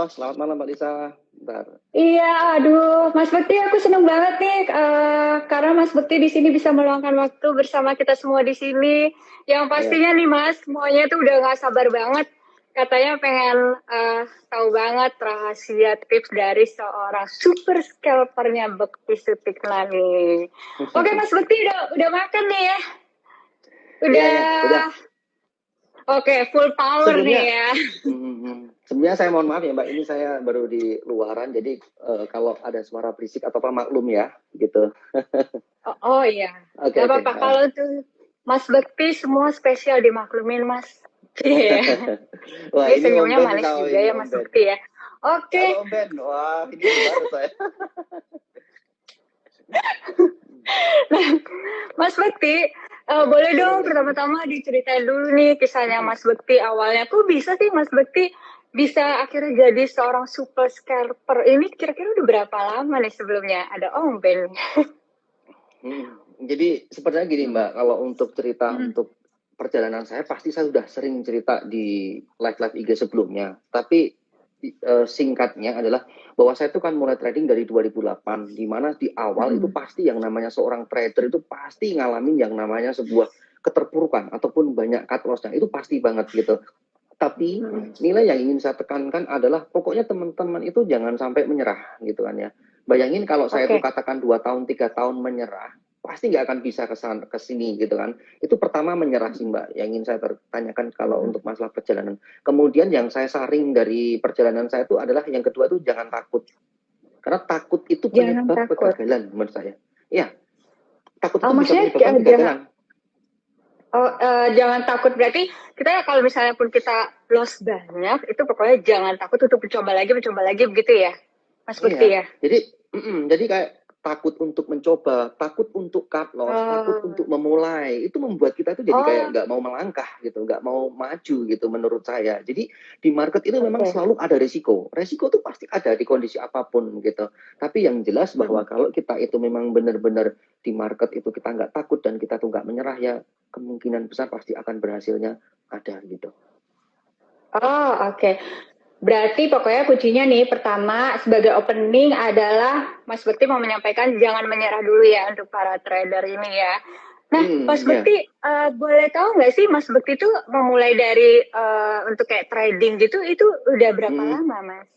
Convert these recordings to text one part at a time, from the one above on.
Halo, selamat malam Mbak Lisa. Bentar. Iya, aduh, Mas Bekti, aku seneng banget nih karena Mas Bekti di sini bisa meluangkan waktu bersama kita semua di sini. Yang Ya, pastinya nih Mas, semuanya tuh udah gak sabar banget. Katanya pengen tahu banget rahasia tips dari seorang super scalpernya Bekti Sutikna nih. Oke, Mas Bekti udah makan nih ya? ya, udah. Udah, oke, full power nih Sebelumnya, ya. sebelumnya saya mohon maaf ya Mbak, ini saya baru di luaran, jadi kalau ada suara berisik atau apa maklum ya, gitu. Oh iya, Oke, gak oke. apa-apa kalau tuh Mas Bekti semua spesial dimaklumin Mas. Iya, Wah, ini ini Om senyumnya Ben, manis tahu juga ini ya Om Mas Ben. Bekti ya. Oke, Halo Om Ben, wah ini baru saya. nah Mas Bekti, boleh Boleh, dong boleh. pertama-tama diceritain dulu nih kisahnya Mas Bekti awalnya. Kok bisa sih Mas Bekti bisa akhirnya jadi seorang super scalper ini kira-kira udah berapa lama nih sebelumnya? Ada Om Ben. Jadi sebenarnya gini Mbak, kalau untuk cerita Hmm. untuk perjalanan saya pasti saya sudah sering cerita di live-live IG sebelumnya. Tapi singkatnya adalah bahwa saya itu kan mulai trading dari 2008, di mana di awal itu Hmm. pasti yang namanya seorang trader itu pasti ngalamin yang namanya sebuah keterpurukan ataupun banyak cut loss-nya, itu pasti banget gitu. Tapi nilai yang ingin saya tekankan adalah pokoknya teman-teman itu jangan sampai menyerah gitu kan ya. Bayangin kalau saya itu Oke. katakan 2 tahun, 3 tahun menyerah, pasti nggak akan bisa ke sini gitu kan. Itu pertama menyerah sih Mbak, yang ingin saya tanyakan kalau untuk masalah perjalanan. Kemudian yang saya saring dari perjalanan saya itu adalah yang kedua itu jangan takut. Karena takut itu Jangan penyebab takut. kegagalan menurut saya. Iya, takut itu bisa Maksudnya menyebabkan jangan. kegagalan. Jangan takut berarti kita ya kalau misalnya pun kita loss banyak itu pokoknya jangan takut untuk mencoba lagi begitu ya Mas Bekti Iya, ya. jadi kayak takut untuk mencoba, takut untuk cut loss, takut untuk Oh, memulai, itu membuat kita itu jadi kayak oh, nggak mau melangkah gitu, nggak mau maju gitu menurut saya. Jadi di market itu memang oke. selalu ada resiko, resiko itu pasti ada di kondisi apapun gitu. Tapi yang jelas bahwa kalau kita itu memang benar-benar di market itu kita nggak takut dan kita tuh nggak menyerah ya kemungkinan besar pasti akan berhasilnya ada gitu. Oh, oke. Berarti pokoknya kuncinya nih pertama sebagai opening adalah Mas Bekti mau menyampaikan jangan menyerah dulu ya untuk para trader ini ya. Nah, Mas Ya. Bekti boleh tahu nggak sih Mas Bekti itu memulai dari untuk kayak trading gitu itu udah berapa Hmm. lama Mas?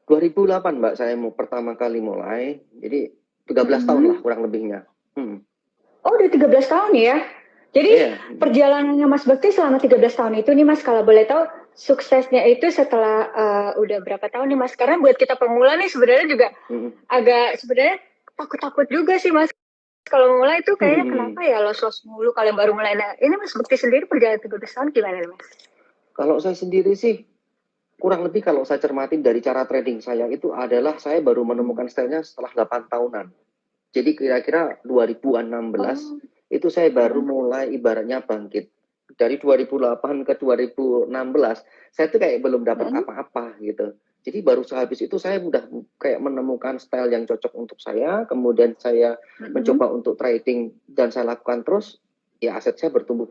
2008 Mbak saya mau pertama kali mulai, jadi 13 tahun lah Hmm. kurang lebihnya. Oh, udah 13 tahun ya. Jadi Iya. perjalanannya Mas Bekti selama 13 tahun itu nih Mas, kalau boleh tahu suksesnya itu setelah udah berapa tahun nih Mas? Karena buat kita pemula nih sebenarnya juga agak sebenarnya takut-takut juga sih Mas. Kalau mulai itu kayaknya kenapa ya los-los mulu kalau baru mulai. Nah, ini Mas Bekti sendiri perjalanan 13 tahun gimana nih Mas? Kalau saya sendiri sih kurang lebih kalau saya cermatin dari cara trading saya itu adalah saya baru menemukan stylenya setelah 8 tahunan. Jadi kira-kira 2016 Oh. itu saya baru mulai ibaratnya bangkit. Dari 2008 ke 2016 saya tuh kayak belum dapat apa-apa gitu. Jadi baru sehabis itu saya udah kayak menemukan style yang cocok untuk saya, kemudian saya mencoba untuk trading dan saya lakukan terus, ya aset saya bertumbuh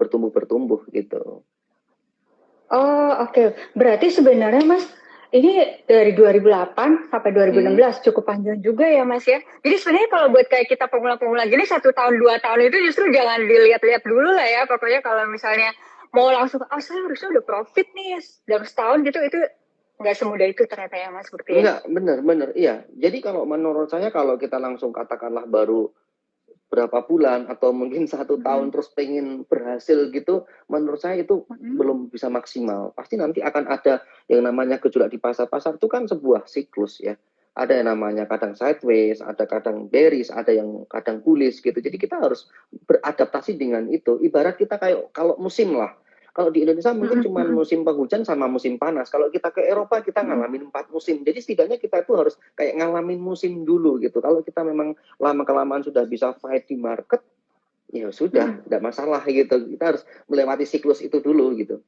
gitu. Oh, oke. Berarti sebenarnya Mas, ini dari 2008 sampai 2016 cukup panjang juga ya Mas ya. Jadi sebenarnya kalau buat kayak kita pemula-pemula gini 1 tahun 2 tahun itu justru jangan dilihat-lihat dulu lah ya. Pokoknya kalau misalnya mau langsung, oh saya harusnya udah profit nih dalam setahun gitu itu nggak semudah itu ternyata ya Mas seperti ya. Enggak, benar, iya. Jadi kalau menurut saya kalau kita langsung katakanlah baru berapa bulan atau mungkin 1 tahun terus pengen berhasil gitu, menurut saya itu belum bisa maksimal. Pasti nanti akan ada yang namanya gejolak di pasar-pasar itu kan sebuah siklus ya. Ada yang namanya kadang sideways, ada kadang bearish, ada yang kadang bullish gitu. Jadi kita harus beradaptasi dengan itu. Ibarat kita kayak kalau musim lah. Kalau di Indonesia mungkin cuma musim penghujan sama musim panas. Kalau kita ke Eropa kita ngalamin 4 musim. Jadi setidaknya kita itu harus kayak ngalamin musim dulu gitu. Kalau kita memang lama-kelamaan sudah bisa fight di market, ya sudah, tidak masalah gitu. Kita harus melewati siklus itu dulu gitu.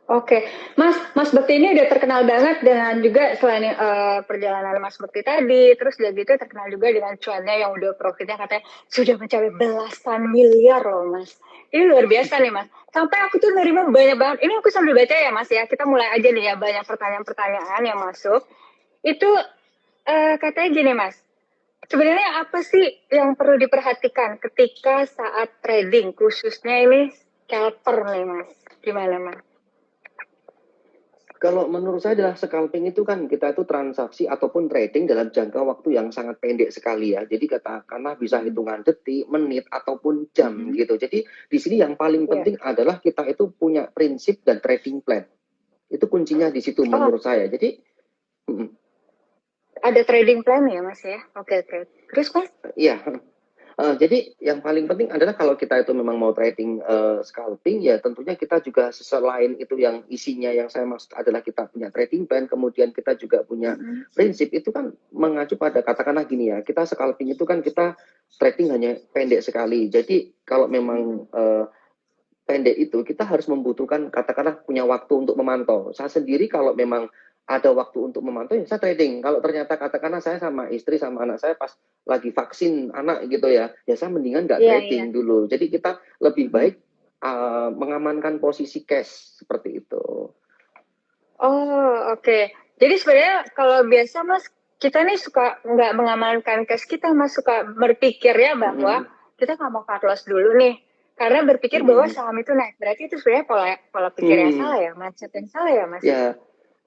Oke, Mas Bekti ini udah terkenal banget dengan juga selain perjalanan Mas Bekti tadi, terus udah gitu terkenal juga dengan cuannya yang udah profitnya katanya sudah mencapai belasan miliar loh Mas. Ini luar biasa nih Mas. Sampai aku tuh nerima banyak banget. Ini aku sambil baca ya Mas ya. Kita mulai aja nih ya, banyak pertanyaan-pertanyaan yang masuk. Itu katanya gini Mas. Sebenarnya apa sih yang perlu diperhatikan ketika saat trading, khususnya ini scalper nih Mas? Gimana Mas? Kalau menurut saya adalah scalping itu kan kita itu transaksi ataupun trading dalam jangka waktu yang sangat pendek sekali ya. Jadi katakanlah bisa hitungan detik, menit ataupun jam gitu. Jadi di sini yang paling penting adalah kita itu punya prinsip dan trading plan. Itu kuncinya di situ menurut saya. Jadi ada trading plan ya Mas ya? Oke. Terus Mas? Iya. Jadi yang paling penting adalah kalau kita itu memang mau trading scalping, ya tentunya kita juga selain itu yang isinya yang saya maksud adalah kita punya trading plan, kemudian kita juga punya prinsip, itu kan mengacu pada katakanlah gini ya, kita scalping itu kan kita trading hanya pendek sekali. Jadi kalau memang pendek itu kita harus membutuhkan katakanlah punya waktu untuk memantau. Saya sendiri kalau memang ada waktu untuk memantau ya saya trading. Kalau ternyata katakanlah saya sama istri sama anak saya pas lagi vaksin anak gitu ya saya mendingan nggak trading dulu. Jadi kita lebih baik mengamankan posisi cash seperti itu. Oh oke. Jadi sebenarnya kalau biasa Mas, kita nih suka nggak mengamankan cash kita Mas, suka berpikir ya bahwa kita nggak mau cut loss dulu nih. Karena berpikir bahwa saham itu naik. Berarti itu sebenarnya pola pikir yang salah ya, mindset yang salah ya Mas? Ya,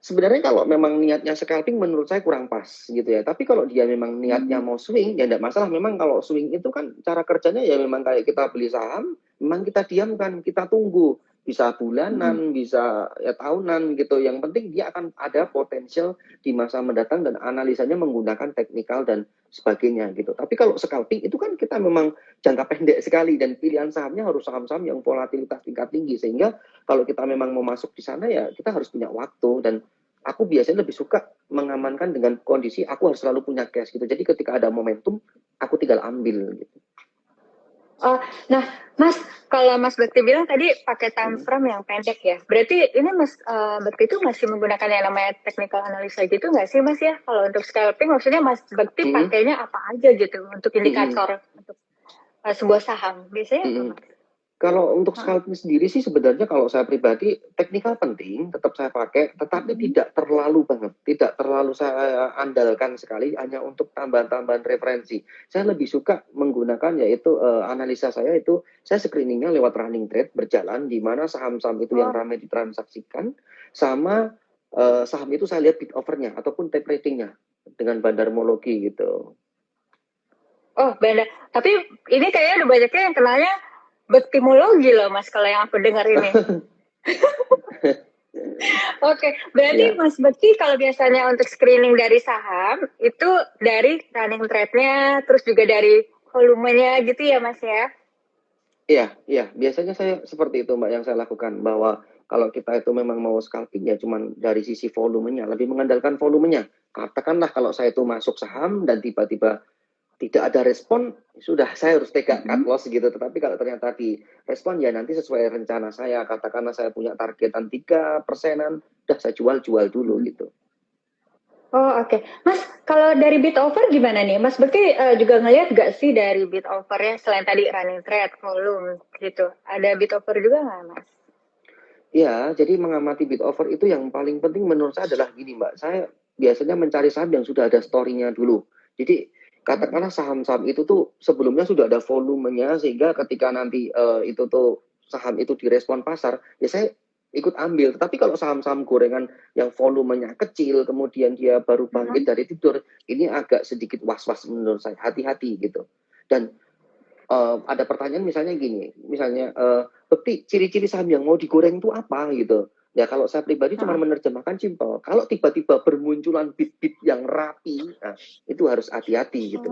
sebenarnya kalau memang niatnya scalping menurut saya kurang pas gitu ya. Tapi kalau dia memang niatnya mau swing, ya tidak masalah. Memang kalau swing itu kan cara kerjanya ya memang kayak kita beli saham, memang kita diamkan, kita tunggu. Bisa bulanan, bisa ya tahunan gitu. Yang penting dia akan ada potensial di masa mendatang dan analisanya menggunakan teknikal dan sebagainya gitu. Tapi kalau scalping itu kan kita memang jangka pendek sekali dan pilihan sahamnya harus saham-saham yang volatilitas tingkat tinggi, sehingga kalau kita memang mau masuk di sana ya kita harus punya waktu. Dan aku biasanya lebih suka mengamankan dengan kondisi aku harus selalu punya cash gitu. Jadi ketika ada momentum aku tinggal ambil gitu. Oh, nah Mas, kalau Mas Bekti bilang tadi pakai time frame yang pendek ya, berarti ini Mas Bekti itu masih menggunakan yang namanya technical analisa gitu nggak sih Mas ya? Kalau untuk scalping maksudnya Mas Bekti pakainya apa aja gitu untuk indikator untuk sebuah saham? Biasanya apa Mas? Kalau untuk scalping sendiri sih sebenarnya kalau saya pribadi teknikal penting, tetap saya pakai, tetapi tidak terlalu banget, tidak terlalu saya andalkan sekali hanya untuk tambahan-tambahan referensi. Saya lebih suka menggunakan yaitu analisa saya itu saya screeningnya lewat running trade berjalan di mana saham-saham itu yang ramai ditransaksikan, sama saham itu saya lihat bid overnya ataupun tape ratingnya dengan bandarmologi gitu. Oh, bandar. Tapi ini kayaknya udah banyaknya yang kenalnya bektimologi loh Mas, kalau yang aku dengar ini. Oke, berarti Mas Bekti kalau biasanya untuk screening dari saham, itu dari running trade-nya, terus juga dari volumenya gitu ya Mas ya? Iya, biasanya saya seperti itu Mbak yang saya lakukan, bahwa kalau kita itu memang mau scalping ya cuman dari sisi volumenya, lebih mengandalkan volumenya. Katakanlah kalau saya itu masuk saham dan tiba-tiba tidak ada respon, sudah saya harus cut loss gitu. Tetapi kalau ternyata di respon ya nanti sesuai rencana saya, katakanlah saya punya targetan 3%-an, udah saya jual dulu gitu. Oh oke. Mas, kalau dari bid over gimana nih? Mas Bekti juga ngeliat gak sih dari bid overnya selain tadi running trade, volume gitu? Ada bid over juga nggak Mas? Ya, jadi mengamati bid over itu yang paling penting menurut saya adalah gini Mbak, saya biasanya mencari saham yang sudah ada story-nya dulu. Jadi katakanlah saham-saham itu tuh sebelumnya sudah ada volumenya, sehingga ketika nanti itu tuh saham itu direspon pasar, ya saya ikut ambil. Tetapi kalau saham-saham gorengan yang volumenya kecil, kemudian dia baru bangkit dari tidur, ini agak sedikit was-was menurut saya, hati-hati gitu. Dan ada pertanyaan misalnya gini, misalnya Bekti, ciri-ciri saham yang mau digoreng itu apa gitu. Ya kalau saya pribadi cuma menerjemahkan simpel. Kalau tiba-tiba bermunculan bit-bit yang rapi, nah, itu harus hati-hati gitu.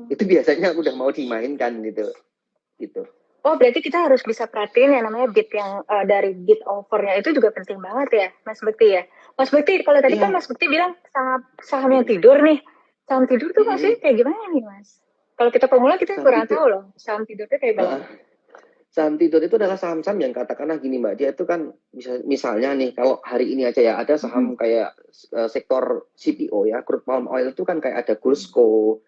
Itu biasanya udah mau dimainkan gitu. Oh, berarti kita harus bisa perhatiin yang namanya bid yang dari bid overnya itu juga penting banget ya, Mas Bekti ya. Mas Bekti, kalau tadi kan Mas Bekti bilang saham yang tidur nih. Saham tidur tuh maksudnya kayak gimana nih, Mas? Kalau kita pemula kita kurang tahu loh, saham tidur itu kayak gimana? Saham tidur itu adalah saham-saham yang katakanlah gini Mbak, dia itu kan misalnya nih kalau hari ini aja ya ada saham kayak sektor CPO ya, crude palm oil itu kan kayak ada Gulfco,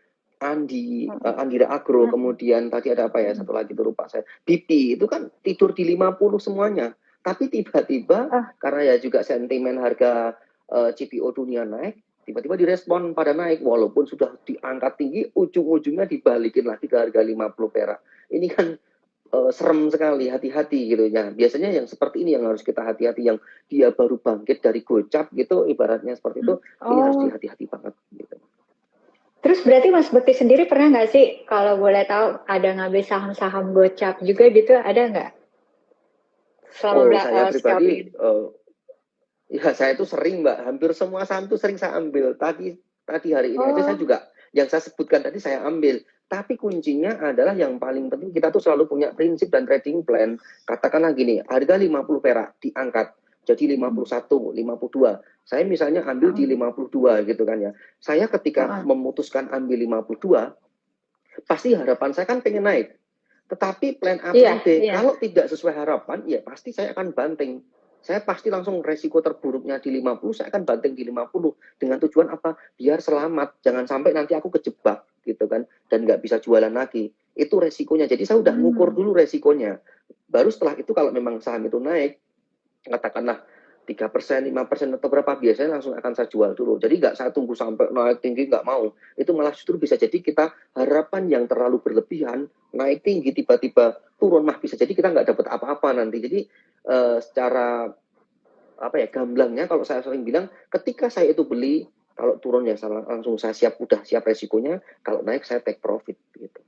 Andira Agro, kemudian tadi ada apa ya, satu lagi tuh lupa saya, BP, itu kan tidur di 50 semuanya. Tapi tiba-tiba, karena ya juga sentimen harga CPO dunia naik, tiba-tiba direspon pada naik, walaupun sudah diangkat tinggi, ujung-ujungnya dibalikin lagi ke harga 50 perak. Ini kan serem sekali, hati-hati gitu ya. Biasanya yang seperti ini yang harus kita hati-hati, yang dia baru bangkit dari gocap gitu, ibaratnya seperti itu, ini harus dihati-hati banget gitu. Terus berarti Mas Bekti sendiri pernah nggak sih, kalau boleh tahu, ada ngambil saham-saham gocap juga gitu, ada nggak? Selama Saya pribadi, scalping? ya saya itu sering Mbak, hampir semua saham itu sering saya ambil. Tadi hari ini aja saya Oh, juga, yang saya sebutkan tadi saya ambil. Tapi kuncinya adalah yang paling penting, kita tuh selalu punya prinsip dan trading plan. Katakanlah gini, harga 50 perak diangkat jadi 51, 52. Saya misalnya ambil di 52 gitu kan ya. Saya ketika memutuskan ambil 52, pasti harapan saya kan pengen naik. Tetapi plan A, plan B, kalau tidak sesuai harapan, ya pasti saya akan banting. Saya pasti langsung resiko terburuknya di 50, saya akan banting di 50. Dengan tujuan apa? Biar selamat. Jangan sampai nanti aku kejebak gitu kan. Dan nggak bisa jualan lagi. Itu resikonya. Jadi saya udah ngukur dulu resikonya. Baru setelah itu kalau memang saham itu naik, katakanlah 3%, 5% atau berapa, biasanya langsung akan saya jual dulu. Jadi nggak saya tunggu sampai naik tinggi, nggak mau. Itu malah justru bisa jadi kita harapan yang terlalu berlebihan, naik tinggi tiba-tiba turun, mah bisa jadi kita nggak dapat apa-apa nanti. Jadi secara apa ya, gamblangnya kalau saya sering bilang, ketika saya itu beli, kalau turun ya langsung saya udah siap resikonya, kalau naik saya take profit gitu.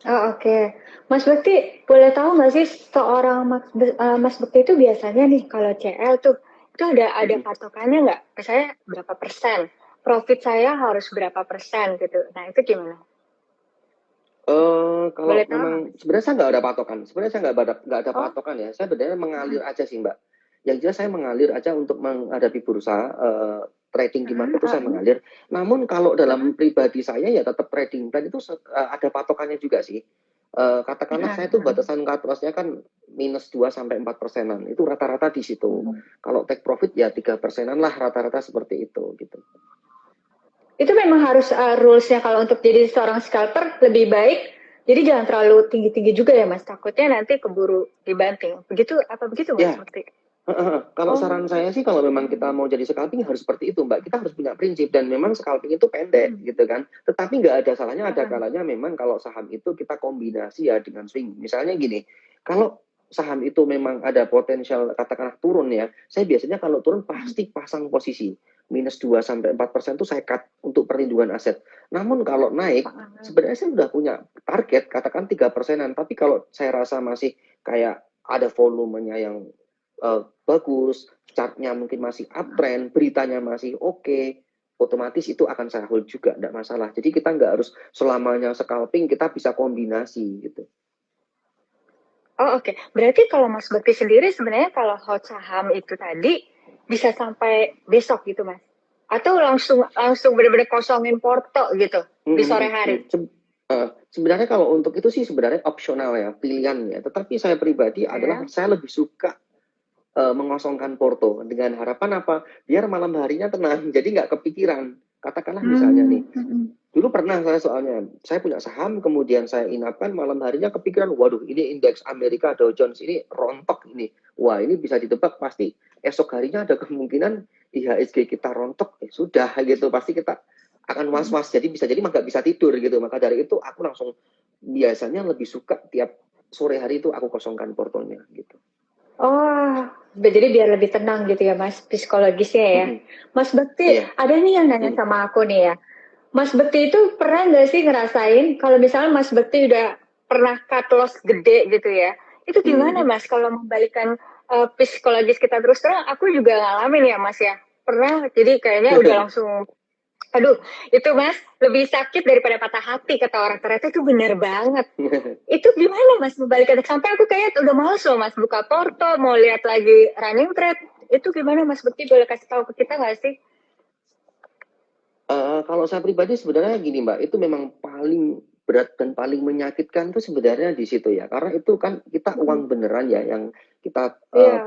Oh, oke. Mas Bekti, boleh tahu nggak sih seorang Mas Bekti itu biasanya nih kalau CL tuh itu ada patokannya nggak? Misalnya berapa persen? Profit saya harus berapa persen gitu. Nah itu gimana? Kalau Boleh tahu nggak memang Mas? sebenarnya saya nggak ada patokan. Sebenarnya saya nggak ada Oh, patokan ya. Saya sebenarnya mengalir aja sih Mbak. Yang jelas saya mengalir aja untuk menghadapi bursa, trading di market itu saya mengalir. Namun kalau dalam pribadi saya ya tetap trading plan itu ada patokannya juga sih. Katakanlah saya tuh batasan cut loss-nya kan minus 2 sampai 4%-an. Itu rata-rata di situ. Kalau take profit ya 3%-an lah rata-rata seperti itu gitu. itu memang harus rules-nya kalau untuk jadi seorang scalper lebih baik. Jadi jangan terlalu tinggi-tinggi juga ya Mas. Takutnya nanti keburu dibanting. Begitu apa begitu Mas Ya, Bekti? kalau saran saya sih kalau memang kita mau jadi scalping harus seperti itu Mbak. Kita harus punya prinsip dan memang scalping itu pendek gitu kan. Tetapi nggak ada salahnya, ada kalanya memang kalau saham itu kita kombinasi ya dengan swing. Misalnya gini, kalau saham itu memang ada potensial katakanlah turun ya, saya biasanya kalau turun pasti pasang posisi. Minus 2 sampai 4% itu saya cut untuk perlindungan aset. Namun kalau naik, sebenarnya saya sudah punya target katakan 3%-an, tapi kalau saya rasa masih kayak ada volumenya yang bagus, chartnya mungkin masih uptrend, beritanya masih oke, otomatis itu akan saya hold juga, tidak masalah. Jadi kita nggak harus selamanya scalping, kita bisa kombinasi gitu. Oh oke. Berarti kalau Mas Bekti sendiri sebenarnya kalau hold saham itu tadi bisa sampai besok gitu Mas? Atau langsung benar-benar kosongin porto gitu di sore hari? Sebenarnya kalau untuk itu sih sebenarnya opsional ya, pilihan ya. Tetapi saya pribadi adalah saya lebih suka mengosongkan porto dengan harapan apa? Biar malam harinya tenang, jadi nggak kepikiran. Katakanlah misalnya nih, dulu pernah saya punya saham, kemudian saya inapkan, malam harinya kepikiran, waduh ini indeks Amerika Dow Jones ini rontok ini. Wah ini bisa ditebak pasti esok harinya ada kemungkinan IHSG kita rontok, sudah gitu, pasti kita akan was-was, jadi bisa jadi nggak bisa tidur gitu. Maka dari itu aku langsung biasanya lebih suka tiap sore hari itu aku kosongkan portonya gitu. Oh, jadi biar lebih tenang gitu ya Mas, psikologisnya ya. Mas Bekti, ada nih yang nanya sama aku nih ya. Mas Bekti itu pernah nggak sih ngerasain kalau misalnya Mas Bekti udah pernah cut loss gede gitu ya, itu gimana Mas kalau membalikan psikologis kita? Terus terang aku juga ngalamin ya Mas ya, pernah, jadi kayaknya udah langsung, aduh itu Mas lebih sakit daripada patah hati kata orang, ternyata itu bener banget. Itu gimana Mas membalikan, sampai aku kayak udah males loh Mas buka porto, mau lihat lagi running trade. Itu gimana Mas Bekti, boleh kasih tahu ke kita nggak sih? Kalau saya pribadi sebenarnya gini Mbak, itu memang paling berat dan paling menyakitkan itu sebenarnya di situ ya. Karena itu kan kita uang beneran ya yang kita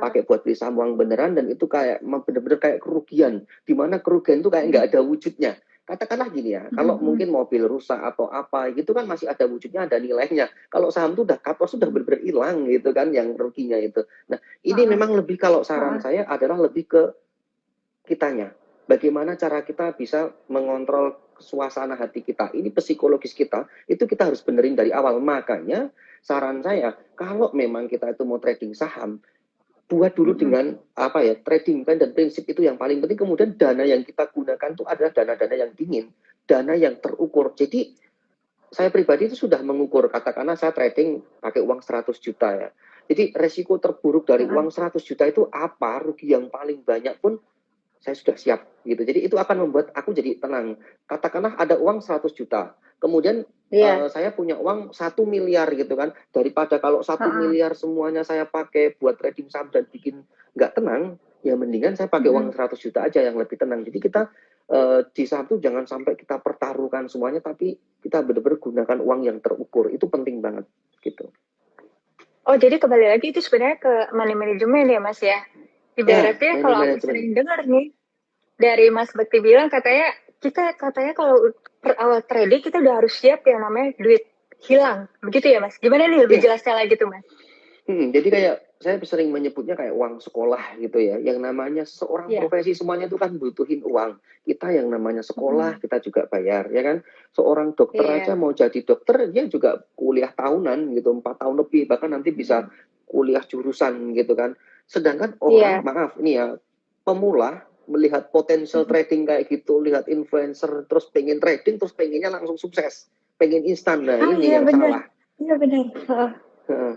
pakai buat beli saham, uang beneran, dan itu kayak bener-bener kayak kerugian. Dimana kerugian itu kayak nggak ada wujudnya. katakanlah gini ya, kalau mungkin mobil rusak atau apa gitu kan masih ada wujudnya, ada nilainya. Kalau saham tuh udah cut loss, sudah benar-benar hilang gitu kan yang ruginya itu. Nah, ini memang lebih, kalau saran saya adalah lebih ke kitanya. Bagaimana cara kita bisa mengontrol suasana hati kita. Ini psikologis kita, itu kita harus benerin dari awal. Makanya saran saya, kalau memang kita itu mau trading saham, buat dulu dengan apa ya, trading plan dan prinsip itu yang paling penting. Kemudian dana yang kita gunakan itu adalah dana-dana yang dingin, dana yang terukur. Jadi saya pribadi itu sudah mengukur, katakanlah saya trading pakai uang 100 juta ya. Jadi resiko terburuk dari uang 100 juta itu apa, rugi yang paling banyak pun saya sudah siap gitu. Jadi itu akan membuat aku jadi tenang. Katakanlah ada uang 100 juta. Kemudian saya punya uang 1 miliar gitu kan. Daripada kalau 1 miliar semuanya saya pakai buat trading saham dan bikin nggak tenang, ya mendingan saya pakai uang 100 juta aja yang lebih tenang. Jadi kita di saham tuh jangan sampai kita pertaruhkan semuanya, tapi kita benar-benar gunakan uang yang terukur. Itu penting banget gitu. Oh, jadi kembali lagi itu sebenarnya ke money management ya, Mas ya? Ibaratnya kalau aku sering dengar nih, dari Mas Bekti bilang katanya kalau awal trading kita udah harus siap yang namanya duit hilang. Begitu ya, Mas? Gimana nih lebih jelasnya lagi tuh, Mas? Jadi kayak saya sering menyebutnya kayak uang sekolah gitu ya. Yang namanya seorang profesi semuanya itu kan butuhin uang. Kita yang namanya sekolah kita juga bayar, ya kan. Seorang dokter aja mau jadi dokter dia juga kuliah tahunan gitu, 4 tahun lebih, bahkan nanti bisa kuliah jurusan gitu kan. Sedangkan orang maaf ini ya, pemula melihat potensial trading kayak gitu, lihat influencer terus pengen trading, terus pengennya langsung sukses, pengen instan. Nah, ini yang salah. Iya benar.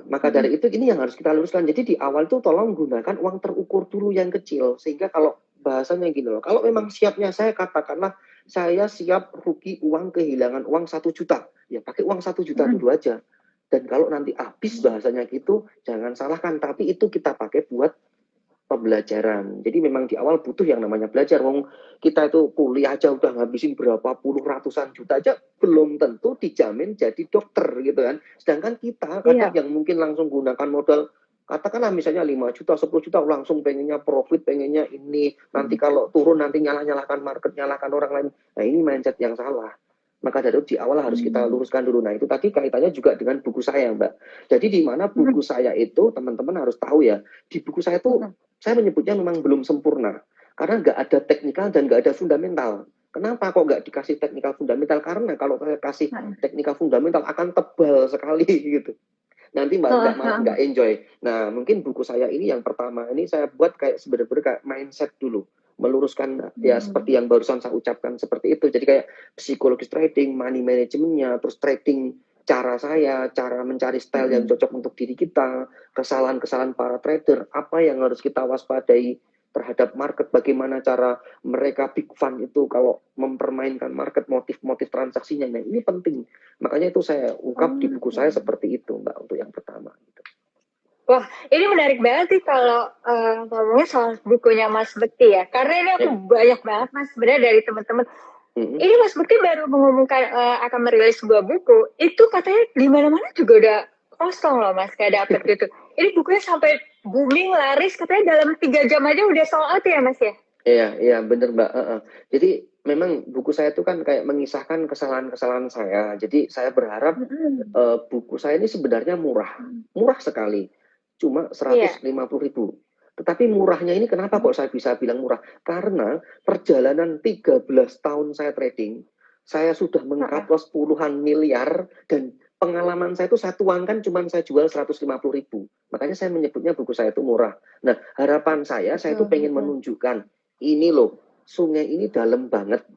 Maka dari itu ini yang harus kita luruskan. Jadi di awal tuh tolong gunakan uang terukur dulu yang kecil. Sehingga kalau bahasanya gini loh, kalau memang siapnya saya katakanlah saya siap rugi uang, kehilangan uang 1 juta. Ya pakai uang 1 juta dulu aja. Dan kalau nanti habis bahasanya gitu, jangan salahkan. Tapi itu kita pakai buat pembelajaran. Jadi memang di awal butuh yang namanya belajar. Wong kita itu kuliah aja udah ngabisin berapa puluh ratusan juta aja, belum tentu dijamin jadi dokter gitu kan. Sedangkan kita kadang yang mungkin langsung gunakan modal, katakanlah misalnya 5 juta, 10 juta, langsung pengennya profit, pengennya ini, nanti kalau turun nanti nyalahkan market, nyalahkan orang lain. Nah ini mindset yang salah. Maka dari itu di awal harus kita luruskan dulu. Nah itu tadi kaitannya juga dengan buku saya Mbak. Jadi di mana buku saya itu, teman-teman harus tahu ya, di buku saya itu saya menyebutnya memang belum sempurna. Karena nggak ada teknikal dan nggak ada fundamental. Kenapa kok nggak dikasih teknikal fundamental? Karena kalau saya kasih teknikal fundamental akan tebal sekali gitu. Nanti malah nggak enjoy. Nah mungkin buku saya ini yang pertama ini saya buat kayak sebenarnya kayak mindset dulu, meluruskan ya seperti yang barusan saya ucapkan seperti itu. Jadi kayak psikologis trading, money manajemennya, terus trading cara saya, cara mencari style yang cocok untuk diri kita, kesalahan-kesalahan para trader, apa yang harus kita waspadai terhadap market, bagaimana cara mereka big fund itu kalau mempermainkan market, motif-motif transaksinya. Nah ini penting. Makanya itu saya ungkap di buku saya seperti itu Mbak, untuk yang pertama. Wah, ini menarik banget sih kalau ngomongnya soal bukunya Mas Bekti ya. Karena ini aku banyak banget Mas sebenarnya dari teman-teman. Ini Mas Bekti baru mengumumkan akan merilis sebuah buku. Itu katanya di mana-mana juga udah kosong loh Mas, kayak dapet gitu. Ini bukunya sampai booming, laris, katanya dalam 3 jam aja udah sold out ya Mas ya? Iya bener Mbak. Jadi memang buku saya itu kan kayak mengisahkan kesalahan-kesalahan saya. Jadi saya berharap buku saya ini sebenarnya murah sekali, cuma 150.000. Tetapi murahnya ini kenapa kok saya bisa bilang murah? Karena perjalanan 13 tahun saya trading, saya sudah meng-cut loss puluhan miliar, dan pengalaman saya itu saya tuangkan cuma saya jual 150.000. Makanya saya menyebutnya buku saya itu murah. Nah harapan saya itu pengen menunjukkan, ini loh, sungai ini dalam banget.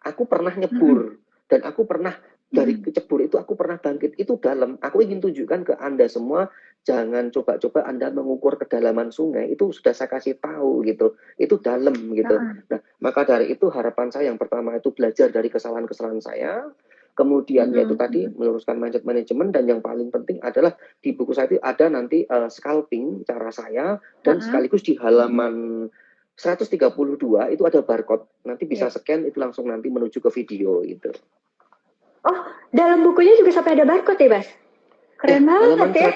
Aku pernah nyebur, dan aku pernah dari kecebur itu aku pernah bangkit, itu dalam. Aku ingin tunjukkan ke Anda semua, jangan coba-coba Anda mengukur kedalaman sungai, itu sudah saya kasih tahu gitu, itu dalam gitu. Nah, maka dari itu harapan saya yang pertama itu belajar dari kesalahan-kesalahan saya, kemudian yaitu tadi meluruskan mindset manajemen, dan yang paling penting adalah di buku saya itu ada nanti scalping cara saya, dan sekaligus di halaman 132 itu ada barcode, nanti bisa scan itu langsung nanti menuju ke video gitu. Oh, dalam bukunya juga sampai ada barcode ya, Mas? keren banget ya.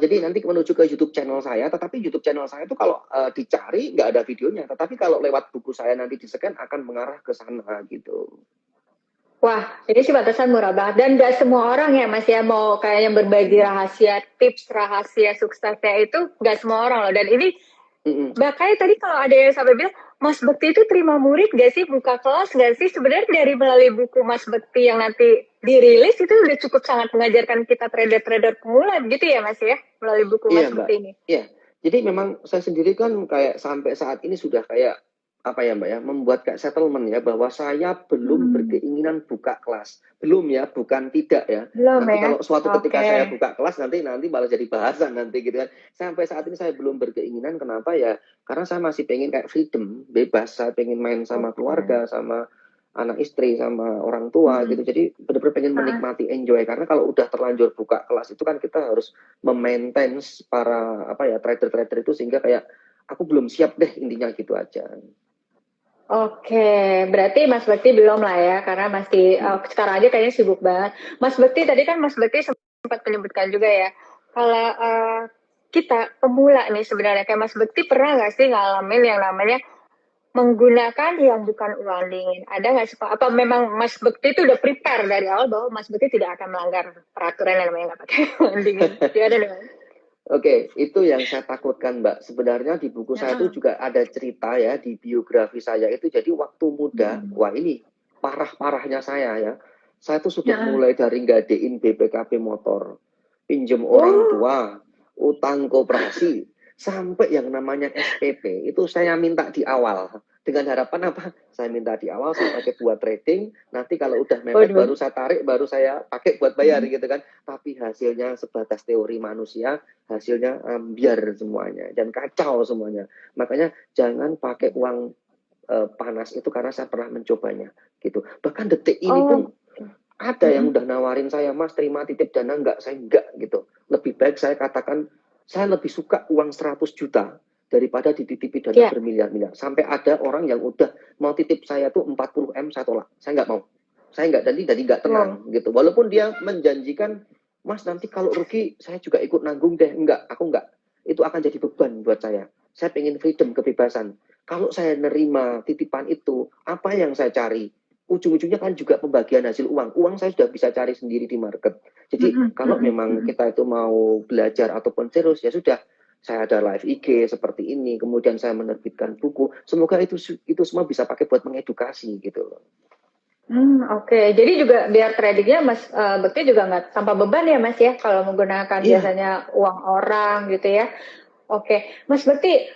Jadi nanti menuju ke YouTube channel saya, tetapi YouTube channel saya itu kalau dicari nggak ada videonya, tetapi kalau lewat buku saya nanti di-scan akan mengarah ke sana gitu. Wah, ini sih batasan murah banget. Dan gak semua orang ya Mas ya mau kayak yang berbagi rahasia, tips rahasia suksesnya itu gak semua orang loh. Dan ini makanya tadi kalau ada yang sampai bilang, Mas Bekti itu terima murid gak sih? Buka kelas gak sih? Sebenarnya dari melalui buku Mas Bekti yang nanti dirilis itu udah cukup sangat mengajarkan kita trader-trader pemula gitu ya Mas ya? Melalui buku Mas Bekti ini. Iya, jadi memang saya sendiri kan kayak sampai saat ini sudah kayak apa ya Mbak ya, membuat kayak settlement ya bahwa saya belum berkeinginan buka kelas. Belum ya, bukan tidak ya. Belum Nanti ya? kalau suatu ketika saya buka kelas nanti malah jadi bahasan nanti gitu kan. Sampai saat ini saya belum berkeinginan, kenapa ya? Karena saya masih pengen kayak freedom, bebas. Saya pengen main sama keluarga, sama anak istri, sama orang tua gitu. Jadi benar-benar pengen menikmati, enjoy. Karena kalau udah terlanjur buka kelas itu kan kita harus memaintain para trader-trader itu sehingga kayak aku belum siap deh, intinya gitu aja. Oke, berarti Mas Bekti belum lah ya, karena masih sekarang aja kayaknya sibuk banget. Mas Bekti tadi kan Mas Bekti sempat menyebutkan juga ya, kalau kita pemula nih sebenarnya kayak Mas Bekti pernah nggak sih ngalamin yang namanya menggunakan yang bukan uang dingin? Ada nggak sih? Apa memang Mas Bekti itu udah prepare dari awal bahwa Mas Bekti tidak akan melanggar peraturan yang namanya nggak pakai uang dingin? Dia ada dengan Oke, itu yang saya takutkan, Mbak. Sebenarnya di buku saya itu juga ada cerita ya, di biografi saya itu. Jadi waktu muda, wah ini parah-parahnya saya ya. Saya tuh sudah mulai dari gadein BPKB motor, pinjem orang tua, utang koperasi, sampai yang namanya SPP. Itu saya minta di awal. Dengan harapan apa? Saya minta di awal, saya pakai buat trading. Nanti kalau udah mepet, baru saya tarik, baru saya pakai buat bayar gitu kan. Tapi hasilnya sebatas teori manusia, hasilnya ambiar semuanya dan kacau semuanya. Makanya jangan pakai uang panas itu, karena saya pernah mencobanya gitu. Bahkan detik ini pun ada yang udah nawarin saya, Mas terima titip dana enggak? Saya enggak gitu. Lebih baik saya katakan saya lebih suka uang 100 juta daripada dititipi dana bermiliar-miliar. Sampai ada orang yang udah mau titip saya tuh 40 M, saya tolak. Saya enggak mau. Saya enggak, jadi enggak tenang gitu. Walaupun dia menjanjikan, Mas nanti kalau rugi saya juga ikut nanggung deh. Enggak, aku enggak. Itu akan jadi beban buat saya. Saya pengen freedom, kebebasan. Kalau saya nerima titipan itu, apa yang saya cari? Ujung-ujungnya kan juga pembagian hasil uang. Uang saya sudah bisa cari sendiri di market. Jadi kalau memang kita itu mau belajar ataupun serius, ya sudah. Saya ada live IG seperti ini, kemudian saya menerbitkan buku. Semoga itu semua bisa pakai buat mengedukasi gitu loh. Oke. Jadi juga biar tradingnya Mas Bekti juga nggak tanpa beban ya Mas ya, kalau menggunakan biasanya uang orang gitu ya. Oke, Mas Bekti,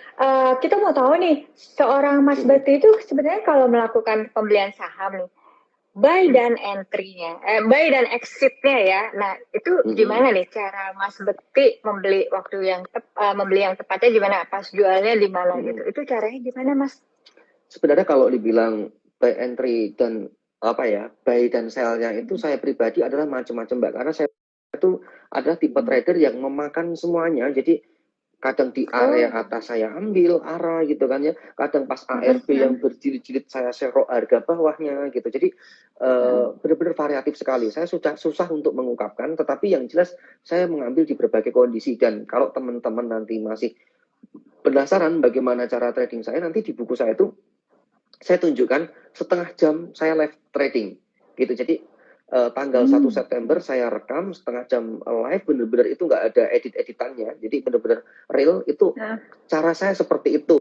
kita mau tahu nih, seorang Mas Bekti itu sebenarnya kalau melakukan pembelian saham nih, buy dan entry-nya, buy dan exit-nya ya. Nah, itu gimana nih cara Mas Bekti membeli waktu yang membeli yang tepatnya gimana? Pas jualnya di mana gitu? Itu caranya gimana, Mas? Sebenarnya kalau dibilang buy entry dan buy dan sell-nya itu saya pribadi adalah macam-macam, Mbak. Karena saya itu adalah tipe trader yang memakan semuanya. Jadi kadang di area atas saya ambil arah gitu kan ya, kadang pas ARB yang berjilid-jilid saya serok harga bawahnya gitu. Jadi benar-benar variatif sekali. Saya sudah susah untuk mengungkapkan, tetapi yang jelas saya mengambil di berbagai kondisi. Dan kalau teman-teman nanti masih penasaran bagaimana cara trading saya, nanti di buku saya itu saya tunjukkan setengah jam saya live trading gitu. Jadi tanggal 1 September saya rekam setengah jam live, benar-benar itu nggak ada edit-editannya. Jadi benar-benar real itu. Cara saya seperti itu.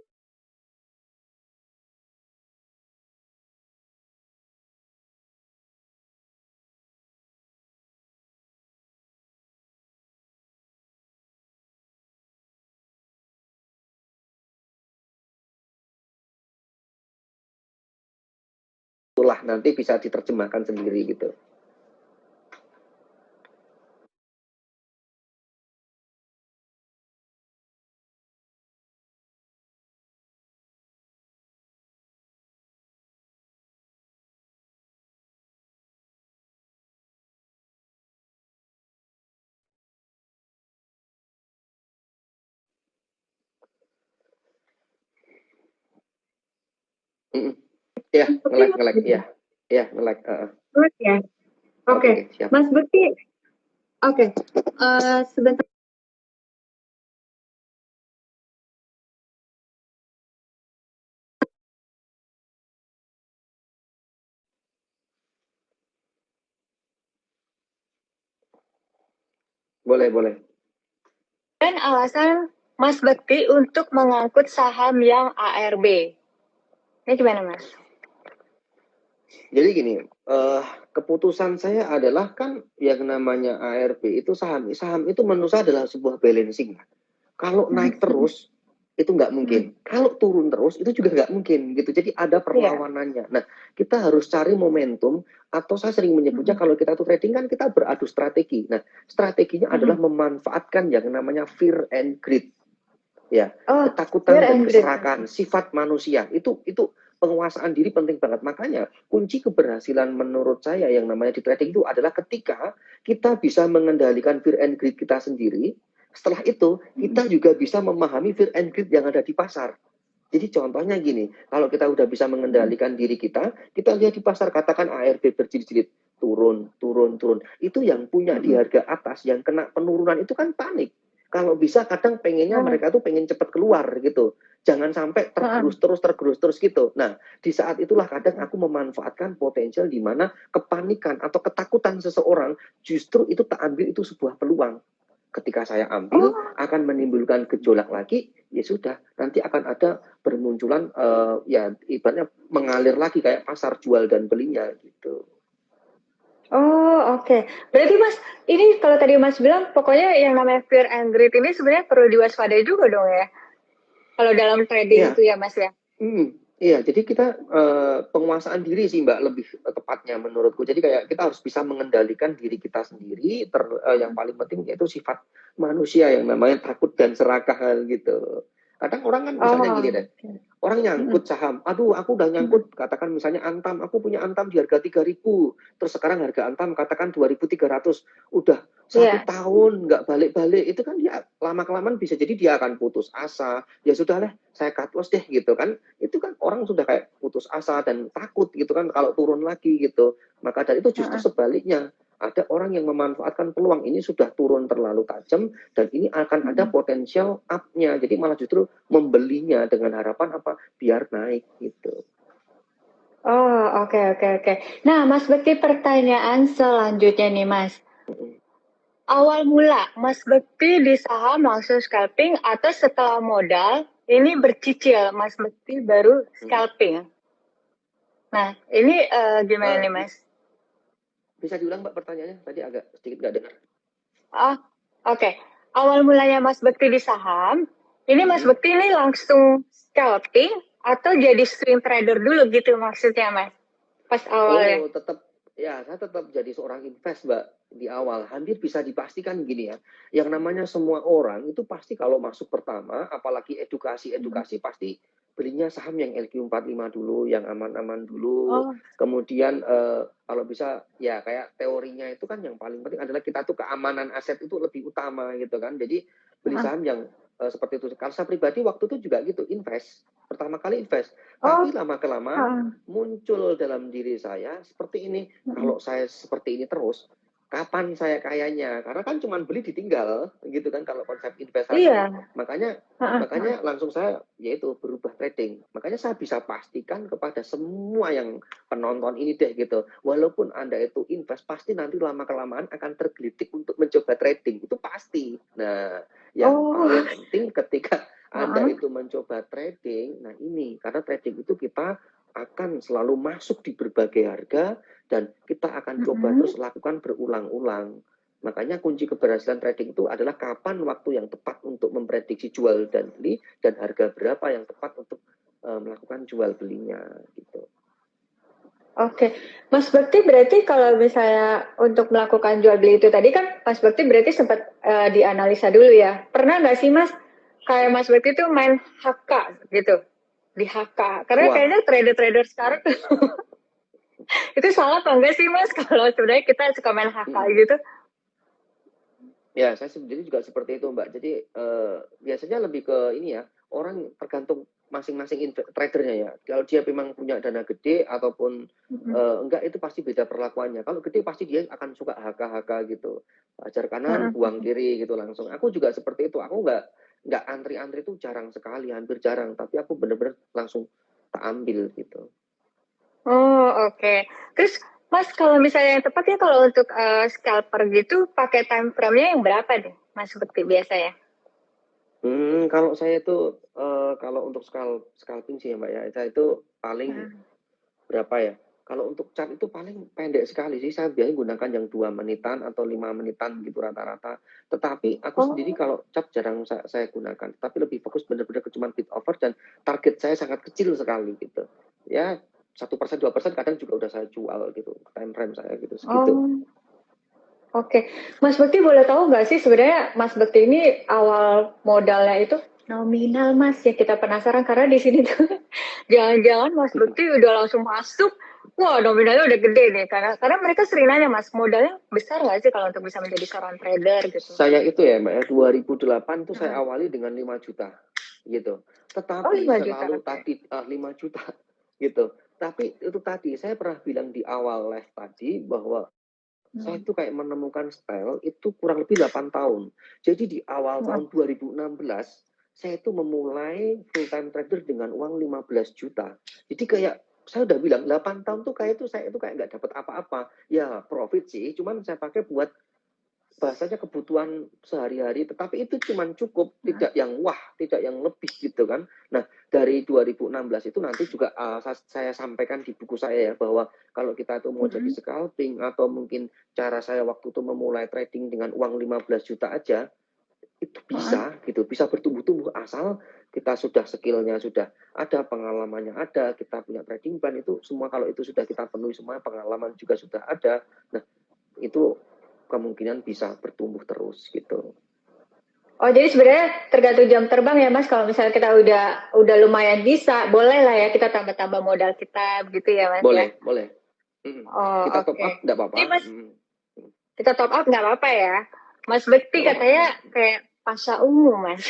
Itulah nanti bisa diterjemahkan sendiri gitu. Ya, nge-lag ya. Ya, nge-lag. Ya. Oke. Mas Bekti, Oke, sebentar. Boleh, boleh. Dan alasan Mas Bekti untuk mengangkut saham yang ARB. Ini gimana, Mas? Jadi gini, keputusan saya adalah kan yang namanya ARB itu saham itu menurut saya adalah sebuah balancing. Kalau naik terus itu nggak mungkin. Kalau turun terus itu juga nggak mungkin gitu. Jadi ada perlawanannya. Nah, kita harus cari momentum atau saya sering menyebutnya kalau kita tuh trading kan kita beradu strategi. Nah, strateginya adalah memanfaatkan yang namanya fear and greed. Ya, ketakutan dan keserakahan sifat manusia. Itu penguasaan diri penting banget. Makanya kunci keberhasilan menurut saya yang namanya di trading itu adalah ketika kita bisa mengendalikan fear and greed kita sendiri. Setelah itu, kita juga bisa memahami fear and greed yang ada di pasar. Jadi contohnya gini, kalau kita udah bisa mengendalikan diri kita lihat di pasar, katakan ARB berjilid-jilid, turun, turun, turun. Itu yang punya di harga atas, yang kena penurunan itu kan panik. Kalau bisa kadang pengennya mereka tuh pengen cepat keluar gitu. Jangan sampai tergerus terus gitu. Nah, di saat itulah kadang aku memanfaatkan potensial di mana kepanikan atau ketakutan seseorang justru itu tak ambil itu sebuah peluang. Ketika saya ambil akan menimbulkan gejolak lagi, ya sudah nanti akan ada bermunculan ya ibaratnya mengalir lagi kayak pasar jual dan belinya gitu. Oh, oke. Berarti Mas, ini kalau tadi Mas bilang pokoknya yang namanya fear and greed ini sebenarnya perlu diwaspadai juga dong ya. Kalau dalam trading itu ya Mas ya. Iya, jadi kita penguasaan diri sih Mbak lebih tepatnya menurutku. Jadi kayak kita harus bisa mengendalikan diri kita sendiri. Yang paling penting yaitu sifat manusia yang namanya takut dan serakah gitu. Kadang orang kan misalnya gini deh, orang nyangkut saham, aduh aku udah nyangkut, katakan misalnya Antam, aku punya Antam di harga 3.000, terus sekarang harga Antam katakan 2.300, udah 1 tahun nggak balik-balik, itu kan dia lama-kelamaan bisa jadi dia akan putus asa, ya sudahlah saya cut loss deh gitu kan, itu kan orang sudah kayak putus asa dan takut gitu kan kalau turun lagi gitu. Maka dari itu justru sebaliknya, ada orang yang memanfaatkan peluang ini sudah turun terlalu tajam dan ini akan ada potensial up-nya. Jadi malah justru membelinya dengan harapan apa? Biar naik gitu. Oh, oke. Nah, Mas Bekti pertanyaan selanjutnya nih, Mas. Awal mula Mas Bekti di saham langsung scalping atau setelah modal ini bercicil Mas Bekti baru scalping? Nah, ini gimana nih, Mas? Bisa diulang Mbak pertanyaannya? Tadi agak sedikit nggak dengar. Oke. Awal mulanya Mas Bekti di saham, ini Mas Bekti ini langsung scalping atau jadi swing trader dulu gitu maksudnya, Mas? Pas awalnya. Oh, saya tetap jadi seorang invest, Mbak, di awal. Hampir bisa dipastikan gini ya, yang namanya semua orang itu pasti kalau masuk pertama, apalagi edukasi pasti belinya saham yang LQ45 dulu, yang aman-aman dulu. Kemudian kalau bisa ya kayak teorinya itu kan yang paling penting adalah kita tuh keamanan aset itu lebih utama gitu kan. Jadi beli saham yang seperti itu. Kalau saya pribadi waktu itu juga gitu, pertama kali invest. Tapi lama-kelamaan muncul dalam diri saya seperti ini. Kalau saya seperti ini terus, kapan saya kayanya? Karena kan cuma beli ditinggal, gitu kan kalau konsep investasi. Iya. Makanya langsung saya yaitu berubah trading. Makanya saya bisa pastikan kepada semua yang penonton ini deh gitu. Walaupun Anda itu invest, pasti nanti lama-kelamaan akan tergelitik untuk mencoba trading. Itu pasti. Nah, yang paling penting ketika Anda itu mencoba trading, nah ini, karena trading itu kita akan selalu masuk di berbagai harga dan kita akan coba terus lakukan berulang-ulang. Makanya kunci keberhasilan trading itu adalah kapan waktu yang tepat untuk memprediksi jual dan beli dan harga berapa yang tepat untuk melakukan jual belinya gitu. Oke, Mas Bekti berarti kalau misalnya untuk melakukan jual beli itu tadi kan Mas Bekti berarti sempat dianalisa dulu ya. Pernah nggak sih Mas kayak Mas Bekti tuh main HK gitu di HK? Karena kayaknya trader-trader sekarang itu salah apa enggak sih Mas kalau sebenarnya kita suka main HK gitu? Ya, saya sendiri juga seperti itu Mbak. Jadi biasanya lebih ke ini ya, orang tergantung masing-masing tradernya ya. Kalau dia memang punya dana gede ataupun enggak, itu pasti beda perlakuannya. Kalau gede pasti dia akan suka HK gitu. Ajar kanan, buang kiri gitu langsung. Aku juga seperti itu. Aku enggak antri-antri itu jarang sekali, hampir jarang. Tapi aku bener-bener langsung tak ambil gitu. Oh, oke. Terus Mas, kalau misalnya yang tepat ya kalau untuk scalper gitu pakai time frame-nya yang berapa deh, Mas, seperti biasa ya? Kalau saya itu kalau untuk scalping sih ya Mbak ya, saya itu paling berapa ya? Kalau untuk chart itu paling pendek sekali sih. Saya biasanya gunakan yang 2 menitan atau 5 menitan gitu rata-rata. Tetapi aku sendiri kalau chart jarang saya gunakan. Tapi lebih fokus benar-benar ke cuma bid over dan target saya sangat kecil sekali gitu. Ya 1%, 2% kadang juga udah saya jual gitu. Time frame saya gitu segitu. Oke. Mas Bekti boleh tahu nggak sih sebenarnya Mas Bekti ini awal modalnya itu nominal Mas ya, kita penasaran karena di sini tuh jangan-jangan Mas Bekti udah langsung masuk, wah nominalnya udah gede nih karena mereka sering nanya Mas modalnya besar nggak sih kalau untuk bisa menjadi seorang trader gitu. Saya itu ya Mbak ya 2008 tuh saya awali dengan 5 juta gitu. Tetapi 5 juta, selalu oke. tadi 5 juta gitu. Tapi itu tadi saya pernah bilang di awal live tadi bahwa saya itu kayak menemukan style itu kurang lebih 8 tahun. Jadi di awal tahun 2016, saya itu memulai full time trader dengan uang 15 juta. Jadi kayak saya udah bilang 8 tahun tuh kayak itu saya itu kayak nggak dapat apa-apa. Ya profit sih, cuman saya pakai buat bahasanya kebutuhan sehari-hari, tetapi itu cuman cukup, tidak yang wah, tidak yang lebih gitu kan. Nah, dari 2016 itu nanti juga saya sampaikan di buku saya ya, bahwa kalau kita itu mau jadi scalping atau mungkin cara saya waktu itu memulai trading dengan uang 15 juta aja, itu bisa gitu, bisa bertumbuh-tumbuh asal kita sudah skillnya sudah ada, pengalamannya ada, kita punya trading plan itu semua, kalau itu sudah kita penuhi semua, pengalaman juga sudah ada. Nah, itu kemungkinan bisa bertumbuh terus gitu. Oh, jadi sebenarnya tergantung jam terbang ya Mas. Kalau misalnya kita udah lumayan bisa, boleh lah ya kita tambah-tambah modal kita begitu ya Mas boleh, ya. Boleh. Oh, kita top oke. up nggak apa-apa. Ini Mas, kita top up nggak apa-apa ya. Mas Bekti katanya kayak pasha ungu Mas.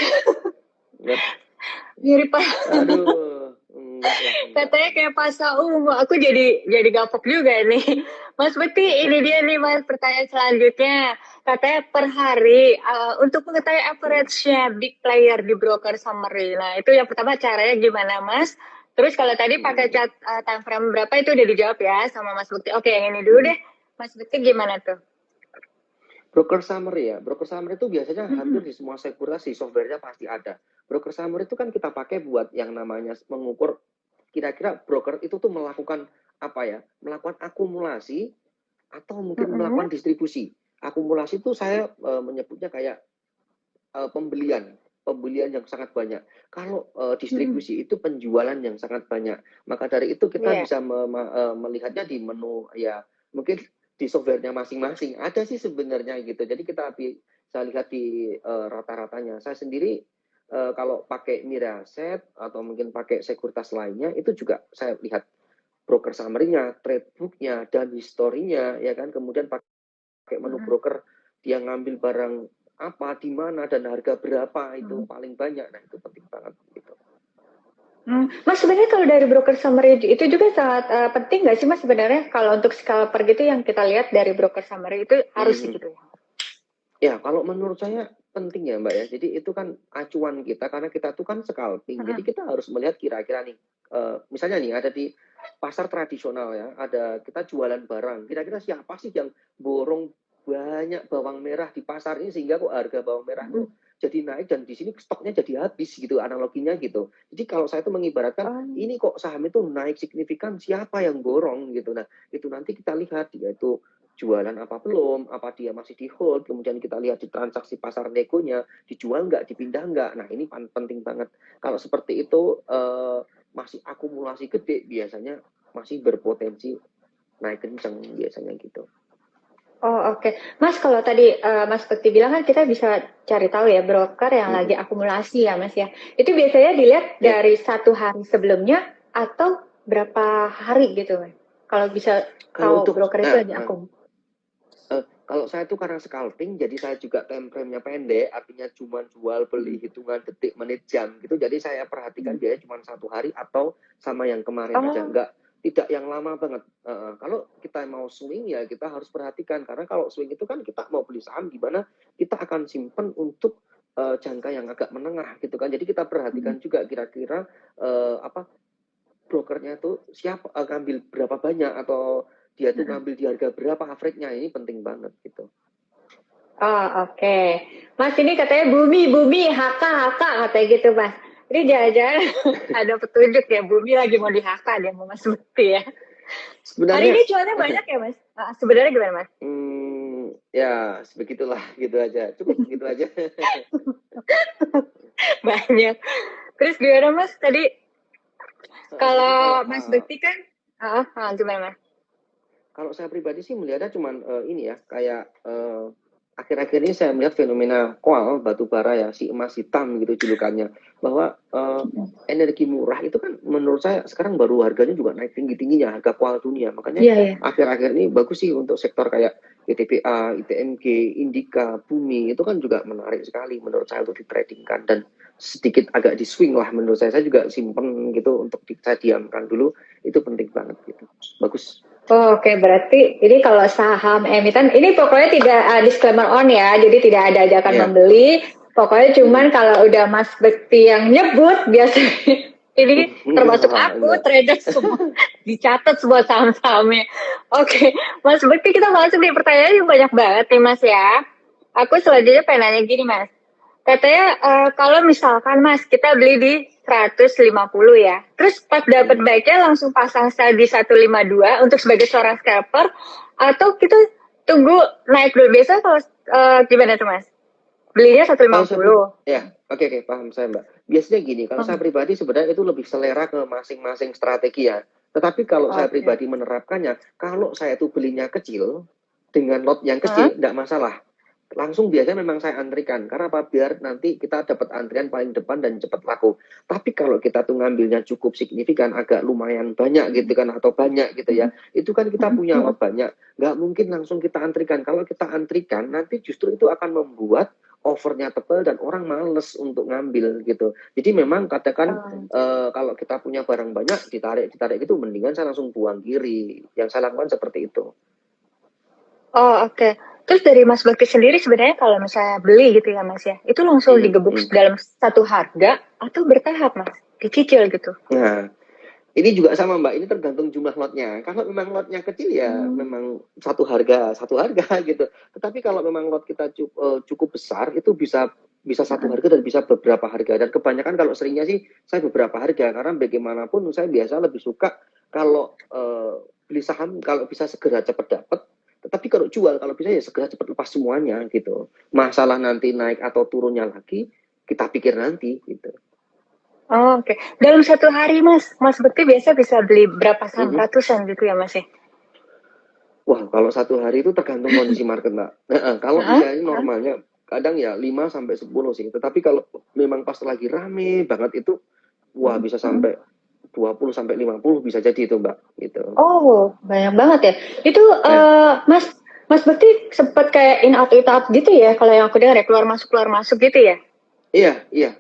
Mirip Pak. Aduh, enggak lah. Katanya kayak pasha ungu. Aku jadi gapok juga nih. Mas Bekti, ini dia nih Mas pertanyaan selanjutnya. Katanya per hari untuk mengetahui average-nya big player di broker summary. Nah, itu yang pertama caranya gimana Mas? Terus kalau tadi pakai time frame berapa itu udah dijawab ya sama Mas Bekti. Oke, yang ini dulu deh. Mas Bekti gimana tuh? Broker summary ya. Broker summary itu biasanya hampir di semua sekuritas di softwarenya pasti ada. Broker summary itu kan kita pakai buat yang namanya mengukur kira-kira broker itu tuh melakukan apa ya? Melakukan akumulasi atau mungkin melakukan distribusi. Akumulasi itu saya menyebutnya kayak pembelian yang sangat banyak. Kalau distribusi itu penjualan yang sangat banyak. Maka dari itu kita bisa melihatnya di menu ya, mungkin di softwarenya masing-masing ada sih sebenarnya gitu. Jadi kita bisa lihat di rata-ratanya. Saya sendiri kalau pakai Miraset atau mungkin pakai sekuritas lainnya itu juga saya lihat broker summary-nya, trade book-nya, dan historinya ya kan. Kemudian pakai menu broker dia ngambil barang apa, di mana, dan harga berapa itu paling banyak. Nah, itu penting banget gitu. Mas sebenarnya kalau dari broker summary itu juga sangat penting nggak sih Mas sebenarnya kalau untuk scalper gitu yang kita lihat dari broker summary itu harus gitu ya? Ya, kalau menurut saya penting ya Mbak ya. Jadi itu kan acuan kita karena kita tuh kan scalping. Jadi kita harus melihat kira-kira nih, misalnya nih ada di pasar tradisional ya, ada kita jualan barang. Kira-kira siapa sih yang borong banyak bawang merah di pasar ini sehingga kok harga bawang merah itu jadi naik dan di sini stoknya jadi habis gitu, analoginya gitu. Jadi kalau saya tuh mengibaratkan ini kok saham itu naik signifikan, siapa yang borong gitu. Nah, itu nanti kita lihat dia itu jualan apa belum, apa dia masih di hold, kemudian kita lihat di transaksi pasar negonya, dijual nggak, dipindah nggak. Nah, ini penting banget. Kalau seperti itu masih akumulasi gede, biasanya masih berpotensi naik kenceng biasanya gitu. Oh oke. Mas kalau tadi Mas Bekti bilang kan kita bisa cari tahu ya broker yang lagi akumulasi ya Mas ya. Itu biasanya dilihat dari 1 hari sebelumnya atau berapa hari gitu Mas? Kalau bisa tahu broker itu lagi akum. Kalau saya tuh karena scalping, jadi saya juga time frame-nya pendek, artinya cuma jual beli hitungan detik, menit, jam gitu. Jadi saya perhatikan biaya cuma 1 hari atau sama yang kemarin aja, Oh, tidak yang lama banget. Kalau kita mau swing ya kita harus perhatikan, karena kalau swing itu kan kita mau beli saham di mana kita akan simpen untuk jangka yang agak menengah gitu kan. Jadi kita perhatikan juga kira-kira apa brokernya tuh siapa ngambil berapa banyak atau dia tuh ngambil di harga berapa average-nya, ini penting banget gitu. oh oke. Mas ini katanya bumi, bumi, HK, HK katanya gitu Mas. Ini jangan-jangan ada petunjuk ya, bumi lagi mau di HK dia mau Mas Bekti ya. Hari Sebenarnya ini cuannya banyak ya Mas? Sebenarnya gimana Mas? ya sebegitulah gitu aja. Cukup gitu aja. Banyak. Terus gimana Mas tadi Jadi kalau Mas Bekti kan, gimana Mas? kalau saya pribadi sih melihatnya cuman ini ya, kayak akhir-akhir ini saya melihat fenomena koal batu bara ya, si emas hitam gitu julukannya, bahwa energi murah itu kan menurut saya sekarang baru harganya juga naik tinggi-tingginya, harga koal dunia. Makanya Iya, akhir-akhir ini bagus sih untuk sektor kayak BTPA, ITMG, Indika, Bumi, itu kan juga menarik sekali menurut saya untuk ditradingkan, dan sedikit agak di swing lah menurut saya. Saya juga simpen gitu untuk saya diamkan dulu, itu penting banget gitu. Bagus. Oh, oke, berarti ini kalau saham emiten, ini pokoknya tidak disclaimer on ya, jadi tidak ada ajakan Ya. membeli. Pokoknya cuman kalau udah Mas Bekti yang nyebut, biasanya ini termasuk aku, Enggak. trader semua, dicatat semua saham-sahamnya. Oke, Mas Bekti kita masuk nih pertanyaan yang banyak banget nih Mas ya. Aku selanjutnya pengen nanya gini Mas. Katanya kalau misalkan Mas kita beli di 150 ya. Terus pas dapat baiknya langsung pasang sell di 152 untuk sebagai seorang scalper atau kita tunggu naik dulu. Biasa kalau gimana tuh Mas? Belinya Kalau saya 150. ya, oke, paham saya Mbak. Biasanya gini, kalau saya pribadi sebenarnya itu lebih selera ke masing-masing strategi ya. Tetapi kalau saya Oke. pribadi menerapkannya, kalau saya itu belinya kecil dengan lot yang kecil, tidak masalah. Langsung biasanya memang saya antrikan, karena apa? Biar nanti kita dapat antrian paling depan dan cepat laku. Tapi kalau kita tuh ngambilnya cukup signifikan, agak lumayan banyak gitu kan, atau banyak gitu ya, itu kan kita punya lot banyak, nggak mungkin langsung kita antrikan. Kalau kita antrikan, nanti justru itu akan membuat overnya tebal dan orang males untuk ngambil gitu. Jadi memang katakan kalau kita punya barang banyak, ditarik gitu, mendingan saya langsung buang kiri. Yang saya lakukan seperti itu. Oh, oke. Terus dari Mas Bakti sendiri sebenarnya kalau misalnya beli gitu ya Mas ya, itu langsung digebuk dalam satu harga atau bertahap Mas? Dicicil gitu? Nah, ini juga sama Mbak, ini tergantung jumlah lotnya. Kalau memang lotnya kecil ya memang satu harga gitu. Tetapi kalau memang lot kita cukup besar, itu bisa satu harga dan bisa beberapa harga. Dan kebanyakan kalau seringnya sih saya beberapa harga, karena bagaimanapun saya biasa lebih suka kalau beli saham kalau bisa segera cepat dapat. Tetapi kalau jual, kalau bisa ya segera cepat lepas semuanya gitu. Masalah nanti naik atau turunnya lagi, kita pikir nanti gitu. Oh, oke. Dalam satu hari Mas Bekti biasa bisa beli berapa saham, ratusan gitu ya Mas ya? Wah, kalau satu hari itu tergantung kondisi market, Mbak. Kalau misalnya normalnya kadang ya 5 sampai 10 sih. Tetapi kalau memang pas lagi rame banget itu, wah bisa sampai 20 sampai 50 bisa jadi itu, Mbak. Gitu. Oh, banyak banget ya. Itu Mas Bekti sempat kayak in out gitu ya, kalau yang aku dengar ya, keluar masuk gitu ya? Iya.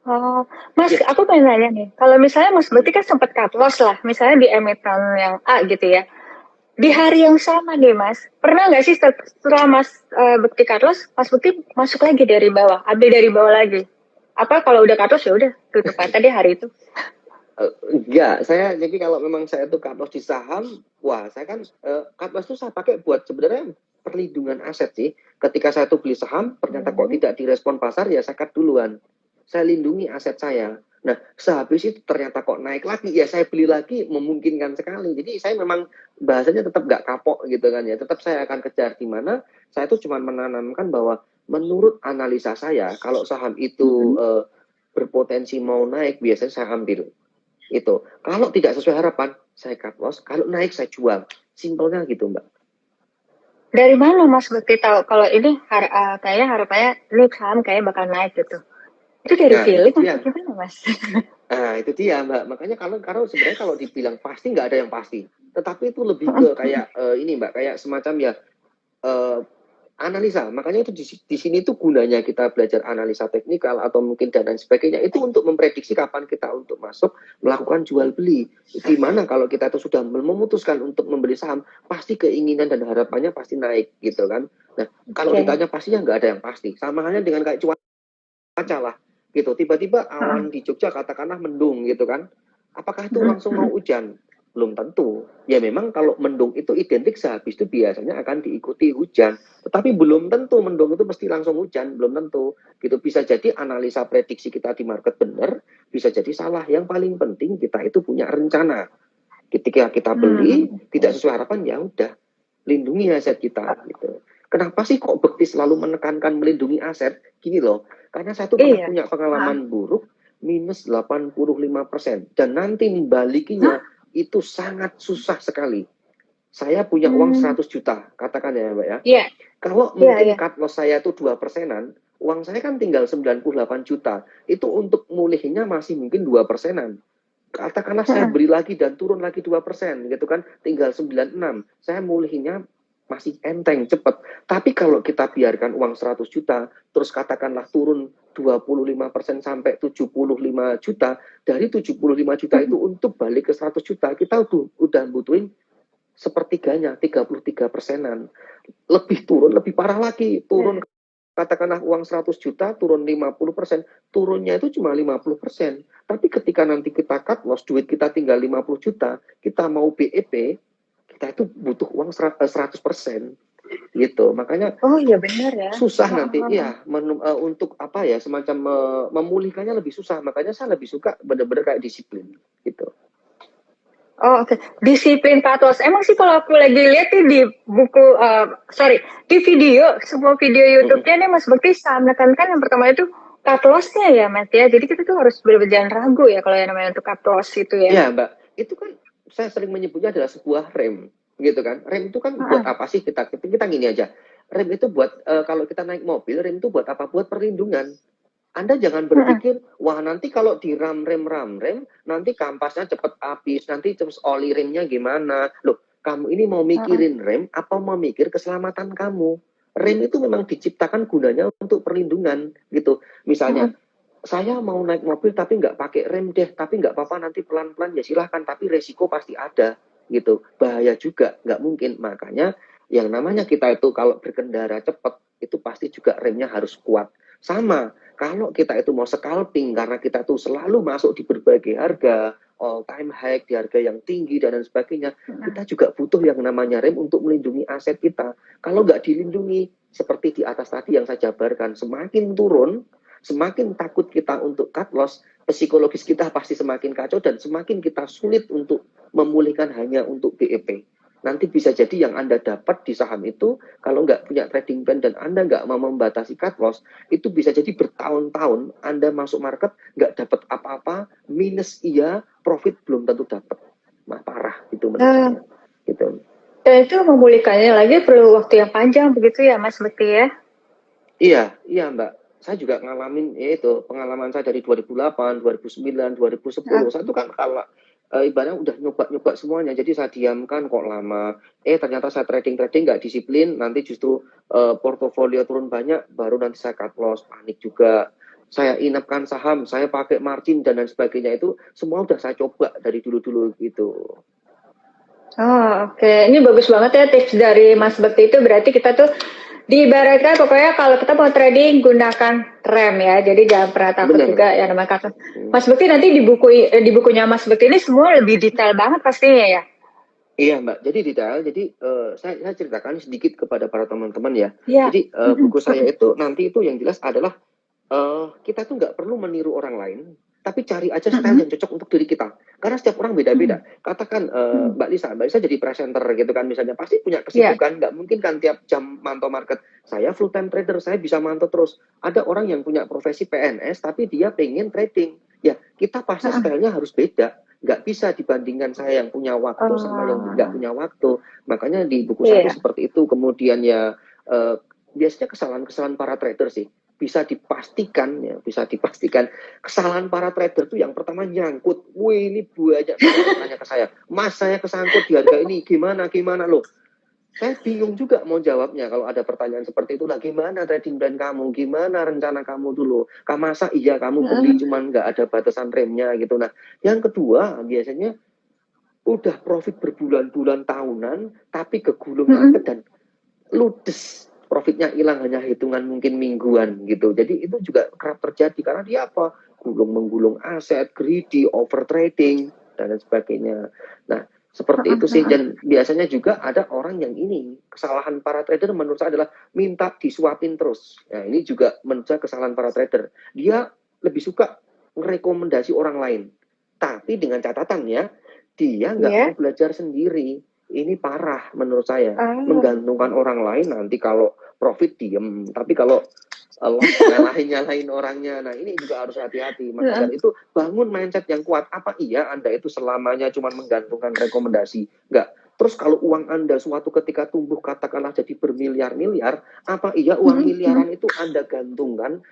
Oh, Mas, Iya. aku pengen nanya nih. Kalau misalnya Mas Bekti kan sempat cut loss lah, misalnya di emiten yang A gitu ya. Di hari yang sama nih Mas, pernah nggak sih setelah Mas Bekti cut loss, Mas Bekti masuk lagi dari bawah, ambil dari bawah lagi? Apa kalau udah cut loss ya udah tutup aja deh hari itu? Enggak, saya jadi kalau memang saya tuh cut loss di saham, wah saya kan cut loss tuh saya pakai buat sebenarnya perlindungan aset sih. Ketika saya tuh beli saham, ternyata kok tidak direspon pasar, ya saya cut duluan. Saya lindungi aset saya. Nah, sehabis itu ternyata kok naik lagi, ya saya beli lagi, memungkinkan sekali. Jadi saya memang bahasanya tetap nggak kapok gitu kan ya. Tetap saya akan kejar di mana saya tuh cuma menanamkan bahwa menurut analisa saya, kalau saham itu berpotensi mau naik, biasanya saya ambil. Itu. Kalau tidak sesuai harapan, saya cut loss. Kalau naik, saya jual. Simpelnya gitu, Mbak. Dari mana Mas Bekti tahu kalau ini kayaknya harapannya ini saham kayaknya bakal naik gitu? Itu dari Nah, itu feeling dia. atau gimana Mas? Nah, itu dia, Mbak. Makanya kalau sebenarnya kalau dibilang pasti, nggak ada yang pasti. Tetapi itu lebih ke kayak ini, Mbak. Kayak semacam ya, analisa. Makanya itu di sini tuh gunanya kita belajar analisa teknikal atau mungkin dan lain sebagainya itu untuk memprediksi kapan kita untuk masuk melakukan jual beli. Gimana kalau kita itu sudah memutuskan untuk membeli saham, pasti keinginan dan harapannya pasti naik gitu kan. Nah, kalau ditanya pastinya nggak ada yang pasti. Sama halnya dengan kayak cuaca lah gitu. Tiba-tiba awan di Jogja katakanlah mendung gitu kan. Apakah itu langsung mau hujan? Belum tentu. Ya memang kalau mendung itu identik sehabis itu biasanya akan diikuti hujan. Tetapi belum tentu mendung itu mesti langsung hujan, belum tentu. Gitu bisa jadi analisa prediksi kita di market benar, bisa jadi salah. Yang paling penting kita itu punya rencana. Ketika kita beli tidak sesuai harapan ya udah lindungi aset kita gitu. Kenapa sih kok Bekti selalu menekankan melindungi aset? Gini loh, karena saya tuh pernah punya pengalaman buruk minus 85% dan nanti membalikinya itu sangat susah sekali. Saya punya uang 100 juta, katakan ya Mbak ya. Yeah. Kalau mungkin cut loss saya itu 2%-an, uang saya kan tinggal 98 juta. Itu untuk mulihnya masih mungkin 2%-an. Katakanlah saya beli lagi dan turun lagi 2%, gitu kan, tinggal 96. Saya mulihnya masih enteng, cepat. Tapi kalau kita biarkan uang 100 juta, terus katakanlah turun 25% sampai 75 juta, dari 75 juta itu untuk balik ke 100 juta, kita udah butuhin sepertiganya, 33%-an. Lebih turun, lebih parah lagi. Turun, katakanlah uang 100 juta, turun 50%. Turunnya itu cuma 50%. Tapi ketika nanti kita cut loss, duit kita tinggal 50 juta, kita mau BEP, kita itu butuh uang 100%. Gitu. Makanya benar ya. Susah nanti ya untuk apa ya semacam memulihkannya lebih susah. Makanya saya lebih suka benar-benar kayak disiplin gitu. Oh, oke. Disiplin cut loss. Emang sih kalau aku lagi lihat nih di buku, di video, semua video YouTube-nya nih Mas Bekti menekankan yang pertama itu cut loss-nya ya Mas ya. Jadi kita tuh harus berjalan ragu ya kalau yang namanya untuk cut loss itu ya. Iya Mbak, itu kan saya sering menyebutnya adalah sebuah rem, gitu kan. Rem itu kan buat apa sih kita gini aja. Rem itu buat kalau kita naik mobil, rem itu buat apa? Buat perlindungan. Anda jangan berpikir, wah nanti kalau di rem, nanti kampasnya cepat habis, nanti terus oli remnya gimana. Loh, kamu ini mau mikirin rem, apa mau mikir keselamatan kamu? Rem itu memang diciptakan gunanya untuk perlindungan, gitu. Misalnya, saya mau naik mobil tapi nggak pakai rem deh, tapi nggak apa-apa nanti pelan-pelan ya silahkan, tapi resiko pasti ada, gitu. Bahaya juga, nggak mungkin. Makanya yang namanya kita itu kalau berkendara cepat, itu pasti juga remnya harus kuat. Sama, kalau kita itu mau scalping karena kita tuh selalu masuk di berbagai harga, all time high, di harga yang tinggi dan lain sebagainya, kita juga butuh yang namanya rem untuk melindungi aset kita. Kalau nggak dilindungi, seperti di atas tadi yang saya jabarkan, semakin turun, semakin takut kita untuk cut loss, psikologis kita pasti semakin kacau dan semakin kita sulit untuk memulihkan hanya untuk BEP. Nanti bisa jadi yang Anda dapat di saham itu, kalau nggak punya trading plan dan Anda nggak mau membatasi cut loss, itu bisa jadi bertahun-tahun Anda masuk market nggak dapat apa-apa, minus iya, profit belum tentu dapat. Nah, parah itu menurut saya. Gitu. Dan itu memulihkannya lagi perlu waktu yang panjang begitu ya Mas Bekti ya? Iya Mbak. Saya juga ngalamin itu pengalaman saya dari 2008, 2009, 2010. Saya itu kan kalau ibaratnya udah nyoba semuanya, jadi saya diamkan kok lama. Ternyata saya trading nggak disiplin, nanti justru portofolio turun banyak, baru nanti saya cut loss, panik juga. Saya inapkan saham, saya pakai margin dan lain sebagainya itu semua udah saya coba dari dulu gitu. Oh, oke. Ini bagus banget ya tips dari Mas Bekti itu. Berarti kita tuh diibaratkan pokoknya kalau kita mau trading gunakan rem ya. Jadi jangan pernah takut juga ya namanya kata. Mas Bekti nanti di bukunya Mas Bekti ini semua lebih detail banget pastinya ya. Iya Mbak, jadi detail. Jadi saya ceritakan sedikit kepada para teman-teman ya. Jadi buku saya itu nanti itu yang jelas adalah kita tuh nggak perlu meniru orang lain, tapi cari aja style yang cocok untuk diri kita. Karena setiap orang beda-beda. Katakan Mbak Lisa jadi presenter gitu kan misalnya, pasti punya kesibukan. Nggak mungkin kan tiap jam mantau market. Saya full time trader, saya bisa mantau terus. Ada orang yang punya profesi PNS, tapi dia pengen trading. Ya, kita pasti stylenya harus beda. Nggak bisa dibandingkan saya yang punya waktu sama yang nggak punya waktu. Makanya di buku saya seperti itu. Kemudian ya biasanya kesalahan-kesalahan para trader sih. Bisa dipastikan kesalahan para trader tuh yang pertama nyangkut. Wih, ini banyak banget nanya ke saya. Mas, saya kesangkut di harga ini, gimana loh. saya bingung juga mau jawabnya kalau ada pertanyaan seperti itu lah. Gimana trading plan kamu? Gimana rencana kamu dulu? Masa iya kamu beli cuman nggak ada batasan remnya gitu. Nah, yang kedua biasanya udah profit berbulan-bulan tahunan, tapi kegulung market dan ludes. Profitnya hilang hanya hitungan mungkin mingguan gitu. Jadi itu juga kerap terjadi karena dia apa? Gulung-menggulung aset, greedy, over trading, dan lain sebagainya. Nah, seperti itu sih. Dan biasanya juga ada orang yang ini, kesalahan para trader menurut saya adalah minta disuapin terus. Nah, ini juga menurut saya kesalahan para trader. Dia lebih suka merekomendasi orang lain. Tapi dengan catatan ya, dia nggak mau belajar sendiri. Ini parah menurut saya. Menggantungkan orang lain, nanti kalau profit diem. Tapi kalau nyalahin orangnya. Nah, ini juga harus hati-hati. Maka dari itu bangun mindset yang kuat. Apa iya Anda itu selamanya cuma menggantungkan rekomendasi? Enggak. Terus kalau uang Anda suatu ketika tumbuh katakanlah jadi bermiliar-miliar, apa iya uang miliaran itu Anda gantungkan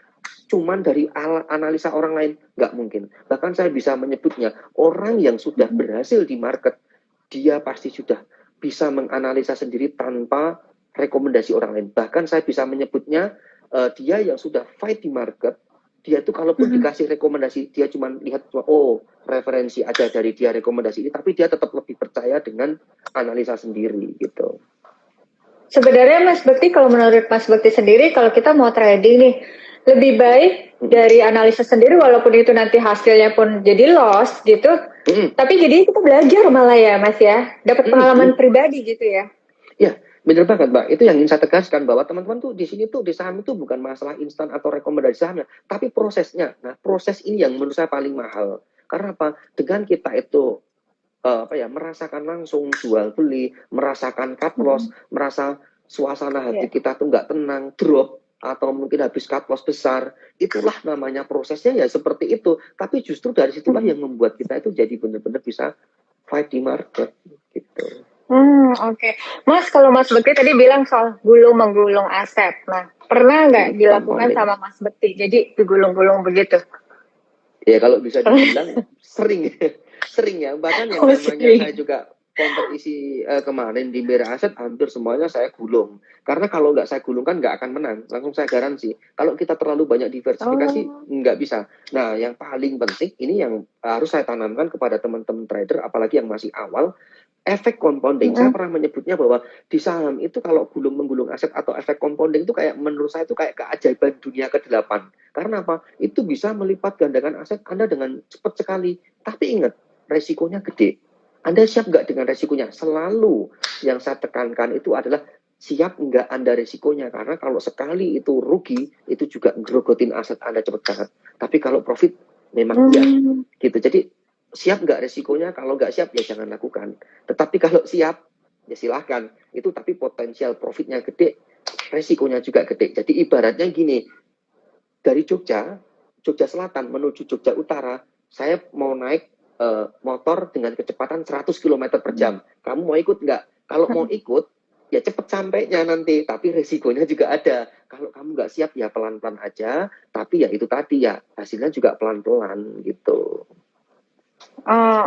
cuman dari analisa orang lain? Enggak mungkin. Bahkan saya bisa menyebutnya, orang yang sudah berhasil di market, dia pasti sudah bisa menganalisa sendiri tanpa rekomendasi orang lain. Bahkan saya bisa menyebutnya, dia yang sudah fight di market, dia tuh kalaupun dikasih rekomendasi, dia cuma lihat, oh referensi aja dari dia rekomendasi ini, tapi dia tetap lebih percaya dengan analisa sendiri gitu. Sebenarnya Mas Bekti, kalau menurut Mas Bekti sendiri, kalau kita mau trading nih, lebih baik dari analisa sendiri, walaupun itu nanti hasilnya pun jadi loss gitu, tapi jadi kita belajar malah ya Mas ya, dapat pengalaman pribadi gitu ya. Ya, benar banget Mbak. Itu yang ingin saya tegaskan, bahwa teman-teman tuh di sini tuh di saham itu bukan masalah instan atau rekomendasi sahamnya, tapi prosesnya. Nah, proses ini yang menurut saya paling mahal. Karena apa? Dengan kita itu merasakan langsung jual beli, merasakan cut loss, merasa suasana hati kita tuh nggak tenang, drop, atau mungkin habis cut loss besar, itulah namanya prosesnya ya seperti itu. Tapi justru dari situlah yang membuat kita itu jadi benar-benar bisa fight di market gitu. Oke. Mas, kalau Mas Bekti tadi bilang soal gulung-menggulung aset. Nah, pernah nggak dilakukan sama Mas Bekti? Jadi digulung-gulung begitu? Ya kalau bisa dibilang sering ya. Bahkan yang namanya saya juga kompetisi kemarin di Mira Aset, hampir semuanya saya gulung. Karena kalau nggak saya gulungkan nggak akan menang. Langsung saya garansi. Kalau kita terlalu banyak diversifikasi, nggak bisa. Nah, yang paling penting, ini yang harus saya tanamkan kepada teman-teman trader, apalagi yang masih awal, efek compounding. Saya pernah menyebutnya bahwa di saham itu kalau menggulung aset atau efek compounding itu kayak, menurut saya itu kayak keajaiban dunia ke-8. Karena apa? Itu bisa melipat gandakan aset Anda dengan cepat sekali. Tapi ingat, resikonya gede. Anda siap nggak dengan resikonya? Selalu yang saya tekankan itu adalah siap nggak Anda resikonya. Karena kalau sekali itu rugi, itu juga ngerogotin aset Anda cepat banget. Tapi kalau profit, memang iya. Gitu. Jadi siap nggak resikonya? Kalau nggak siap, ya jangan lakukan. Tetapi kalau siap, ya silahkan. Itu tapi potensial profitnya gede, resikonya juga gede. Jadi ibaratnya gini, dari Jogja Selatan menuju Jogja Utara, saya mau naik motor dengan kecepatan 100 km per jam. Kamu mau ikut nggak? Kalau mau ikut, ya cepet sampainya nanti. Tapi resikonya juga ada. Kalau kamu nggak siap, ya pelan-pelan aja. Tapi ya itu tadi ya, hasilnya juga pelan-pelan gitu.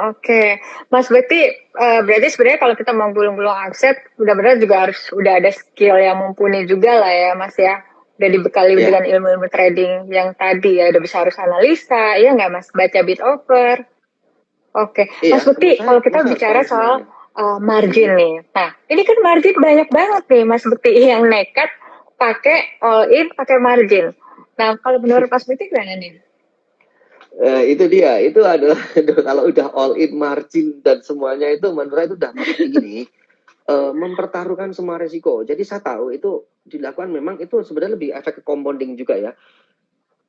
Oke. Mas Bekti, berarti sebenarnya kalau kita mau gulung-gulung aset, benar-benar juga harus udah ada skill yang mumpuni juga lah ya Mas ya. Udah dibekali dengan ilmu-ilmu trading yang tadi ya, udah bisa harus analisa, ya nggak Mas? Baca bid offer. Oke. Mas Bekti, kalau kita bicara soal margin nih. Nah, ini kan margin banyak banget nih Mas Bekti yang nekat pakai all in, pakai margin. Nah, kalau menurut Mas Bekti gimana nih? Itu dia, itu adalah kalau udah all in margin dan semuanya itu menurut saya itu udah gini, mempertaruhkan semua resiko. Jadi saya tahu itu dilakukan memang itu sebenarnya lebih efek compounding juga ya.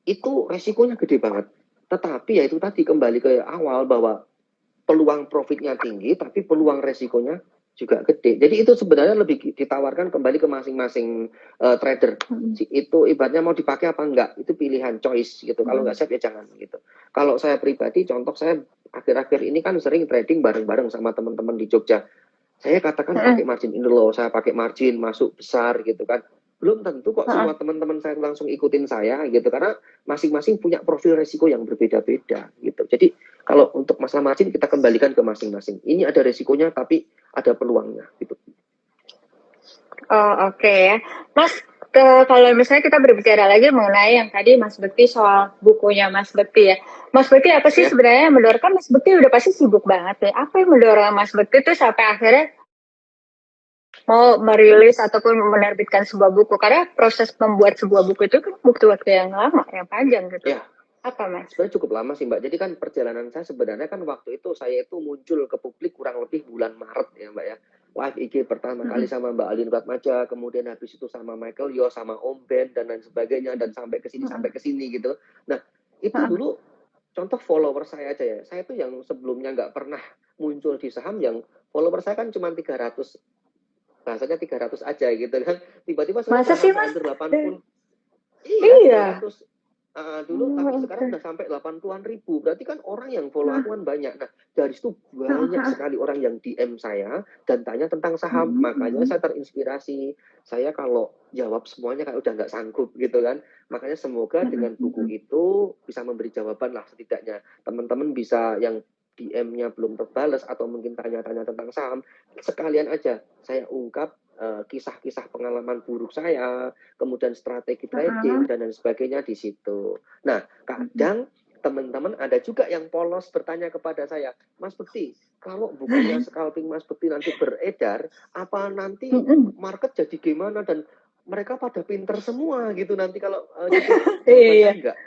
Itu resikonya gede banget. Tetapi ya itu tadi kembali ke awal bahwa peluang profitnya tinggi tapi peluang resikonya juga gede. Jadi itu sebenarnya lebih ditawarkan kembali ke masing-masing trader. Itu ibaratnya mau dipakai apa enggak, itu pilihan choice gitu. Kalau enggak siap ya jangan gitu. Kalau saya pribadi, contoh saya akhir-akhir ini kan sering trading bareng-bareng sama teman-teman di Jogja. Saya katakan pakai margin ini loh, saya pakai margin masuk besar gitu kan. Belum tentu kok semua teman-teman saya langsung ikutin saya gitu, karena masing-masing punya profil resiko yang berbeda-beda gitu. Jadi kalau untuk masalah margin kita kembalikan ke masing-masing. Ini ada resikonya tapi ada peluangnya gitu. Oh, oke ya. Mas, kalau misalnya kita berbicara lagi mengenai yang tadi Mas Bekti soal bukunya Mas Bekti ya. Mas Bekti apa sih Ya, sebenarnya yang mendorong, Mas Bekti udah pasti sibuk banget ya. Apa yang mendorong Mas Bekti tuh sampai akhirnya mau merilis ataupun menerbitkan sebuah buku? Karena proses membuat sebuah buku itu kan butuh waktu yang lama, yang panjang gitu. ya. Apa Mas? Sebenarnya cukup lama sih Mbak. Jadi kan perjalanan saya sebenarnya kan waktu itu saya itu muncul ke publik kurang lebih bulan Maret ya Mbak ya. Live IG pertama kali sama Mbak Alin Fatmaja, kemudian habis itu sama Michael Yo, sama Om Ben dan lain sebagainya dan sampai ke sini gitu. Nah itu dulu contoh follower saya aja ya. Saya tuh yang sebelumnya nggak pernah muncul di saham, yang follower saya kan cuma 300, bahasanya 300 aja gitu kan. Tiba-tiba sekarang Masa udah sih sampai Mas? hampir 80. Iya, Iya. 300 dulu, tapi Oh, sekarang udah oke. sampai 80-an ribu. Berarti kan orang yang follow Nah, aku kan banyak. Nah, dari situ banyak sekali orang yang DM saya dan tanya tentang saham. Makanya saya terinspirasi. Saya kalau jawab semuanya kan udah nggak sanggup gitu kan. Makanya semoga dengan buku itu bisa memberi jawaban lah, setidaknya teman-teman bisa yang DM-nya belum terbalas atau mungkin tanya-tanya tentang saham, sekalian aja saya ungkap kisah-kisah pengalaman buruk saya, kemudian strategi trading dan lain sebagainya di situ. Nah, kadang teman-teman ada juga yang polos bertanya kepada saya, Mas Bekti, kalau bukunya scalping Mas Bekti nanti beredar, apa nanti market jadi gimana, dan mereka pada pinter semua gitu nanti kalau gitu. Jawaban iya. saya enggak,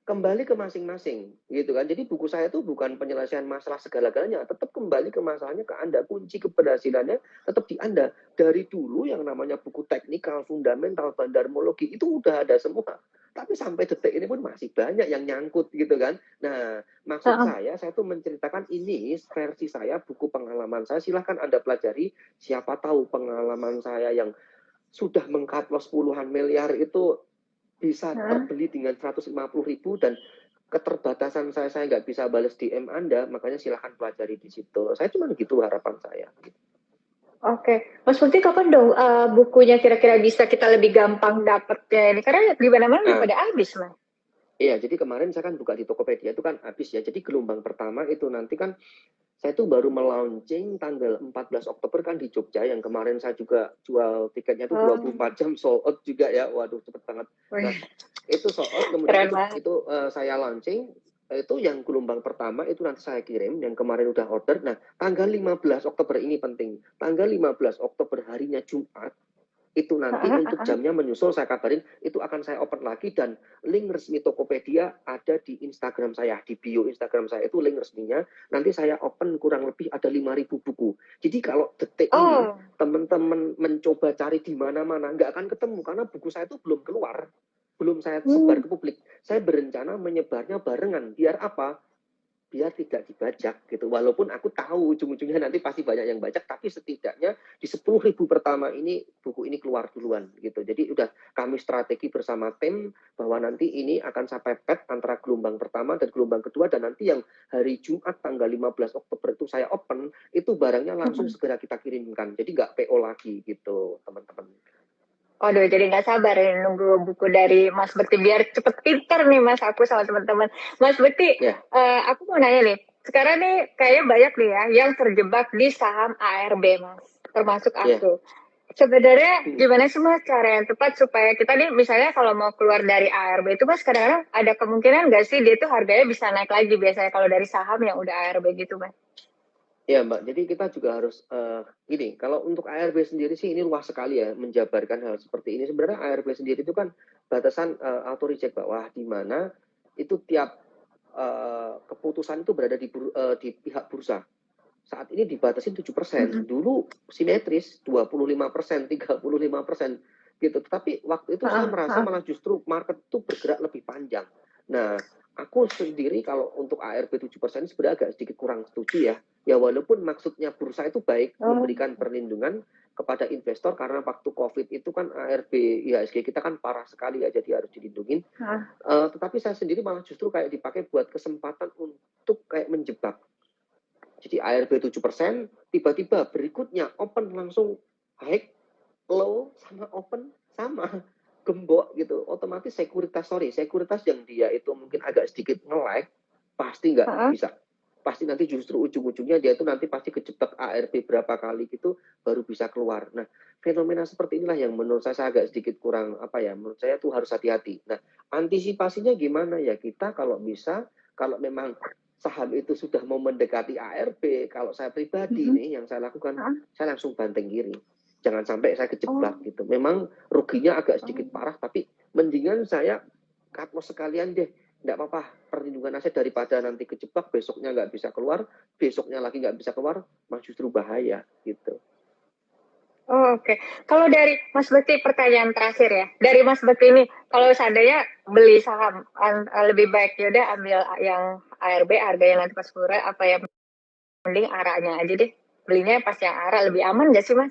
kembali ke masing-masing gitu kan. Jadi buku saya itu bukan penyelesaian masalah segala-galanya, tetap kembali ke masalahnya ke Anda. Kunci keberhasilannya tetap di Anda. Dari dulu yang namanya buku teknikal, fundamental, bandarmologi itu udah ada semua. Tapi sampai detik ini pun masih banyak yang nyangkut gitu kan. Nah, maksud saya tuh menceritakan ini versi saya, buku pengalaman saya. Silahkan Anda pelajari. Siapa tahu pengalaman saya yang sudah mengkat loss puluhan miliar itu bisa terbeli dengan 150.000, dan keterbatasan saya nggak bisa balas DM Anda, makanya silahkan pelajari di situ. Saya cuma gitu harapan saya. Oke, Mas Putih kapan dong bukunya kira-kira bisa kita lebih gampang dapetnya ini? Karena di mana-mana udah Nah, pada habis, Mas. iya, jadi kemarin saya kan buka di Tokopedia itu kan habis ya. Jadi gelombang pertama itu nanti kan saya tuh baru melaunching tanggal 14 Oktober kan di Jogja, yang kemarin saya juga jual tiketnya tuh 24 jam sold out juga ya. Waduh, cepet banget. Nah, itu sold out, kemudian Keren banget. itu saya launching, itu yang gelombang pertama itu nanti saya kirim, yang kemarin udah order. Nah, tanggal 15 Oktober ini penting. Tanggal 15 Oktober harinya Jumat, itu nanti untuk jamnya menyusul saya kabarin, itu akan saya open lagi, dan link resmi Tokopedia ada di Instagram saya, di bio Instagram saya itu link resminya. Nanti saya open kurang lebih ada 5.000 buku. Jadi kalau detik ini Oh, teman-teman mencoba cari di mana-mana nggak akan ketemu, karena buku saya itu belum keluar, belum saya sebar hmm. ke publik. Saya berencana menyebarnya barengan, biar apa? Biar tidak dibajak gitu. Walaupun aku tahu ujung-ujungnya nanti pasti banyak yang bajak, tapi setidaknya di 10.000 pertama ini buku ini keluar duluan gitu. Jadi udah kami strategi bersama tim bahwa nanti ini akan sampai pet antara gelombang pertama dan gelombang kedua, dan nanti yang hari Jumat tanggal 15 Oktober itu saya open, itu barangnya langsung segera kita kirimkan. Jadi nggak PO lagi gitu, teman-teman. Waduh, jadi nggak sabar ya nunggu buku dari Mas Bekti biar cepet pinter nih Mas aku sama teman-teman. Mas Bekti, Ya. aku mau nanya nih. Sekarang nih kayaknya banyak nih ya yang terjebak di saham ARB Mas, termasuk Ya. aku. Sebenarnya gimana sih Mas cara yang tepat supaya kita nih misalnya kalau mau keluar dari ARB itu Mas kadang-kadang ada kemungkinan nggak sih dia tuh harganya bisa naik lagi biasanya kalau dari saham yang udah ARB gitu Mas? Ya Mbak, jadi kita juga harus ini, kalau untuk ARB sendiri sih ini luas sekali ya menjabarkan hal seperti ini. Sebenarnya ARB sendiri itu kan batasan auto reject bawah, di mana itu tiap keputusan itu berada di pihak bursa. Saat ini dibatasin 7%. Dulu simetris 25%, 35% gitu. Tetapi waktu itu saya merasa malah justru market itu bergerak lebih panjang. Nah, aku sendiri kalau untuk ARB 7% sebenarnya agak sedikit kurang setuju ya. Ya walaupun maksudnya bursa itu baik, memberikan perlindungan kepada investor, karena waktu COVID itu kan ARB IHSG kita kan parah sekali ya, jadi harus dilindungi. Tetapi saya sendiri malah justru kayak dipakai buat kesempatan untuk kayak menjebak. Jadi ARB 7%, tiba-tiba berikutnya open langsung high, low, sama open, sama. Gembok gitu. Otomatis sekuritas yang dia itu mungkin agak sedikit nge-lag, pasti nggak bisa. Pasti nanti justru ujung-ujungnya dia itu nanti pasti kejebak ARB berapa kali gitu, baru bisa keluar. Nah, fenomena seperti inilah yang menurut saya agak sedikit kurang apa ya, menurut saya tuh harus hati-hati. Nah, antisipasinya gimana ya? Kita kalau bisa, kalau memang saham itu sudah mau mendekati ARB, kalau saya pribadi nih yang saya lakukan, saya langsung banting kiri. Jangan sampai saya kejebak gitu. Memang ruginya agak sedikit parah, tapi mendingan saya cut loss sekalian deh. Nggak apa-apa, perlindungan aset daripada nanti kejebak, besoknya nggak bisa keluar, besoknya lagi nggak bisa keluar, malah justru bahaya gitu. Oh, oke. Kalau dari Mas Bekti, pertanyaan terakhir ya. Dari Mas Bekti ini, kalau seandainya beli saham, lebih baik yaudah ambil yang ARB, harganya nanti pas murah, apa yang mending ARA-nya aja deh. Belinya pas yang ARA lebih aman gak sih, Mas?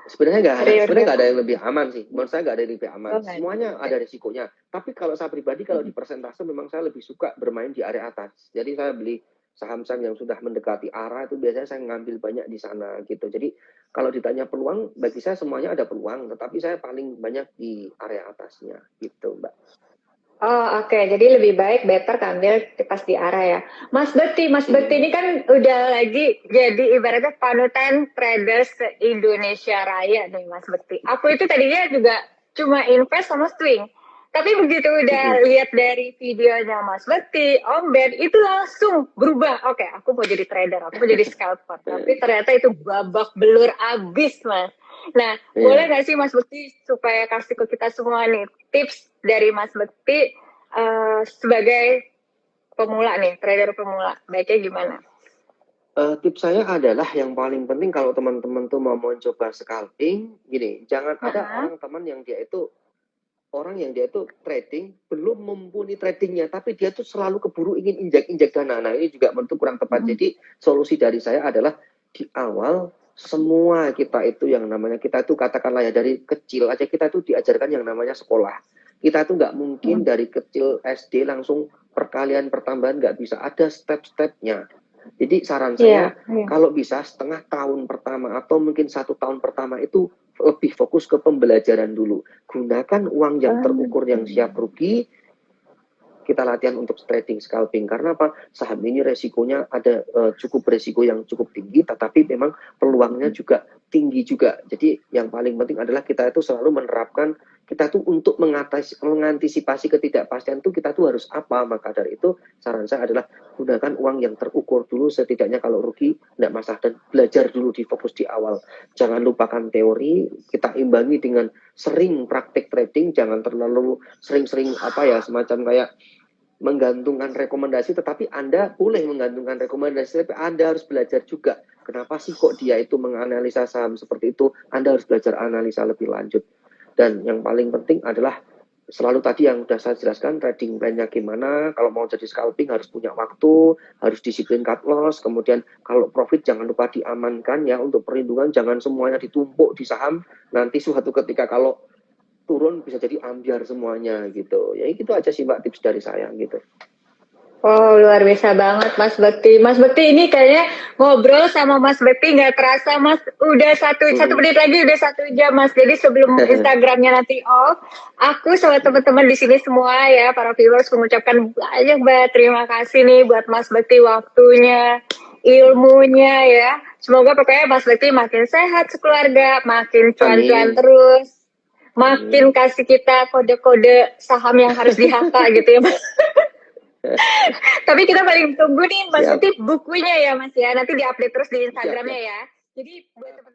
Sebenarnya nggak ada yang lebih aman sih. Menurut saya nggak ada yang lebih aman. Semuanya ada risikonya. Tapi kalau saya pribadi, kalau di persentase memang saya lebih suka bermain di area atas. Jadi saya beli saham-saham yang sudah mendekati ARA itu biasanya saya ngambil banyak di sana gitu. Jadi kalau ditanya peluang, bagi saya semuanya ada peluang. Tetapi saya paling banyak di area atasnya gitu, Mbak. Oh, oke. Jadi lebih baik better ambil pas di arah ya. Mas Bekti ini kan udah lagi jadi ibaratnya panutan traders Indonesia Raya nih, Mas Bekti. Aku itu tadinya juga cuma invest sama swing. Tapi begitu udah lihat dari videonya Mas Bekti, Om Ben, itu langsung berubah. Oke, aku mau jadi trader, aku mau jadi scalper. Tapi ternyata itu babak belur abis, Mas. Nah, boleh nggak sih Mas Bekti supaya kasih ke kita semua nih tips dari Mas Bekti sebagai pemula nih, trader pemula, baiknya gimana? Tips saya adalah yang paling penting kalau teman-teman tuh mau mencoba scalping, gini, jangan ada orang teman yang dia itu trading belum mumpuni tradingnya, tapi dia tuh selalu keburu ingin injak dana. Nah, ini juga menurut kurang tepat. Jadi solusi dari saya adalah di awal semua kita itu yang namanya kita itu katakanlah ya dari kecil aja kita tuh diajarkan yang namanya sekolah. Kita tuh nggak mungkin dari kecil SD langsung perkalian pertambahan, nggak bisa, ada step-stepnya. Jadi saran saya kalau bisa setengah tahun pertama atau mungkin 1 tahun pertama itu lebih fokus ke pembelajaran dulu. Gunakan uang yang terukur yang siap rugi. Kita latihan untuk trading scalping. Karena apa? Saham ini resikonya ada cukup resiko yang cukup tinggi, tetapi memang peluangnya juga tinggi juga. Jadi yang paling penting adalah kita itu selalu menerapkan, kita tuh untuk mengantisipasi ketidakpastian itu kita tuh harus apa. Maka dari itu saran saya adalah gunakan uang yang terukur dulu, setidaknya kalau rugi tidak masalah, dan belajar dulu, difokus di awal. Jangan lupakan teori, kita imbangi dengan sering praktik trading, jangan terlalu sering-sering apa ya, semacam kayak menggantungkan rekomendasi, tetapi Anda boleh menggantungkan rekomendasi, tapi Anda harus belajar juga. Kenapa sih kok dia itu menganalisa saham seperti itu? Anda harus belajar analisa lebih lanjut. Dan yang paling penting adalah selalu tadi yang sudah saya jelaskan, trading plan-nya gimana. Kalau mau jadi scalping harus punya waktu, harus disiplin cut loss. Kemudian kalau profit jangan lupa diamankan ya, untuk perlindungan jangan semuanya ditumpuk di saham. Nanti suatu ketika kalau turun bisa jadi ambiar semuanya gitu. Ya itu aja sih Mbak tips dari saya gitu. Oh, luar biasa banget Mas Bekti. Mas Bekti ini kayaknya ngobrol sama Mas Bekti nggak terasa, Mas. Udah satu menit lagi udah 1 jam, Mas. Jadi sebelum Instagramnya nanti off, aku sama teman-teman di sini semua ya, para viewers mengucapkan banyak banget terima kasih nih buat Mas Bekti waktunya, ilmunya ya. Semoga pokoknya Mas Bekti makin sehat sekeluarga, makin cuan-cuan terus. Makin kasih kita kode-kode saham yang harus di-HK gitu ya, Mas. Tapi kita paling tunggu nih Mas Bekti bukunya ya, Mas ya. Nanti diupdate terus di Instagramnya ya. Jadi buat teman-teman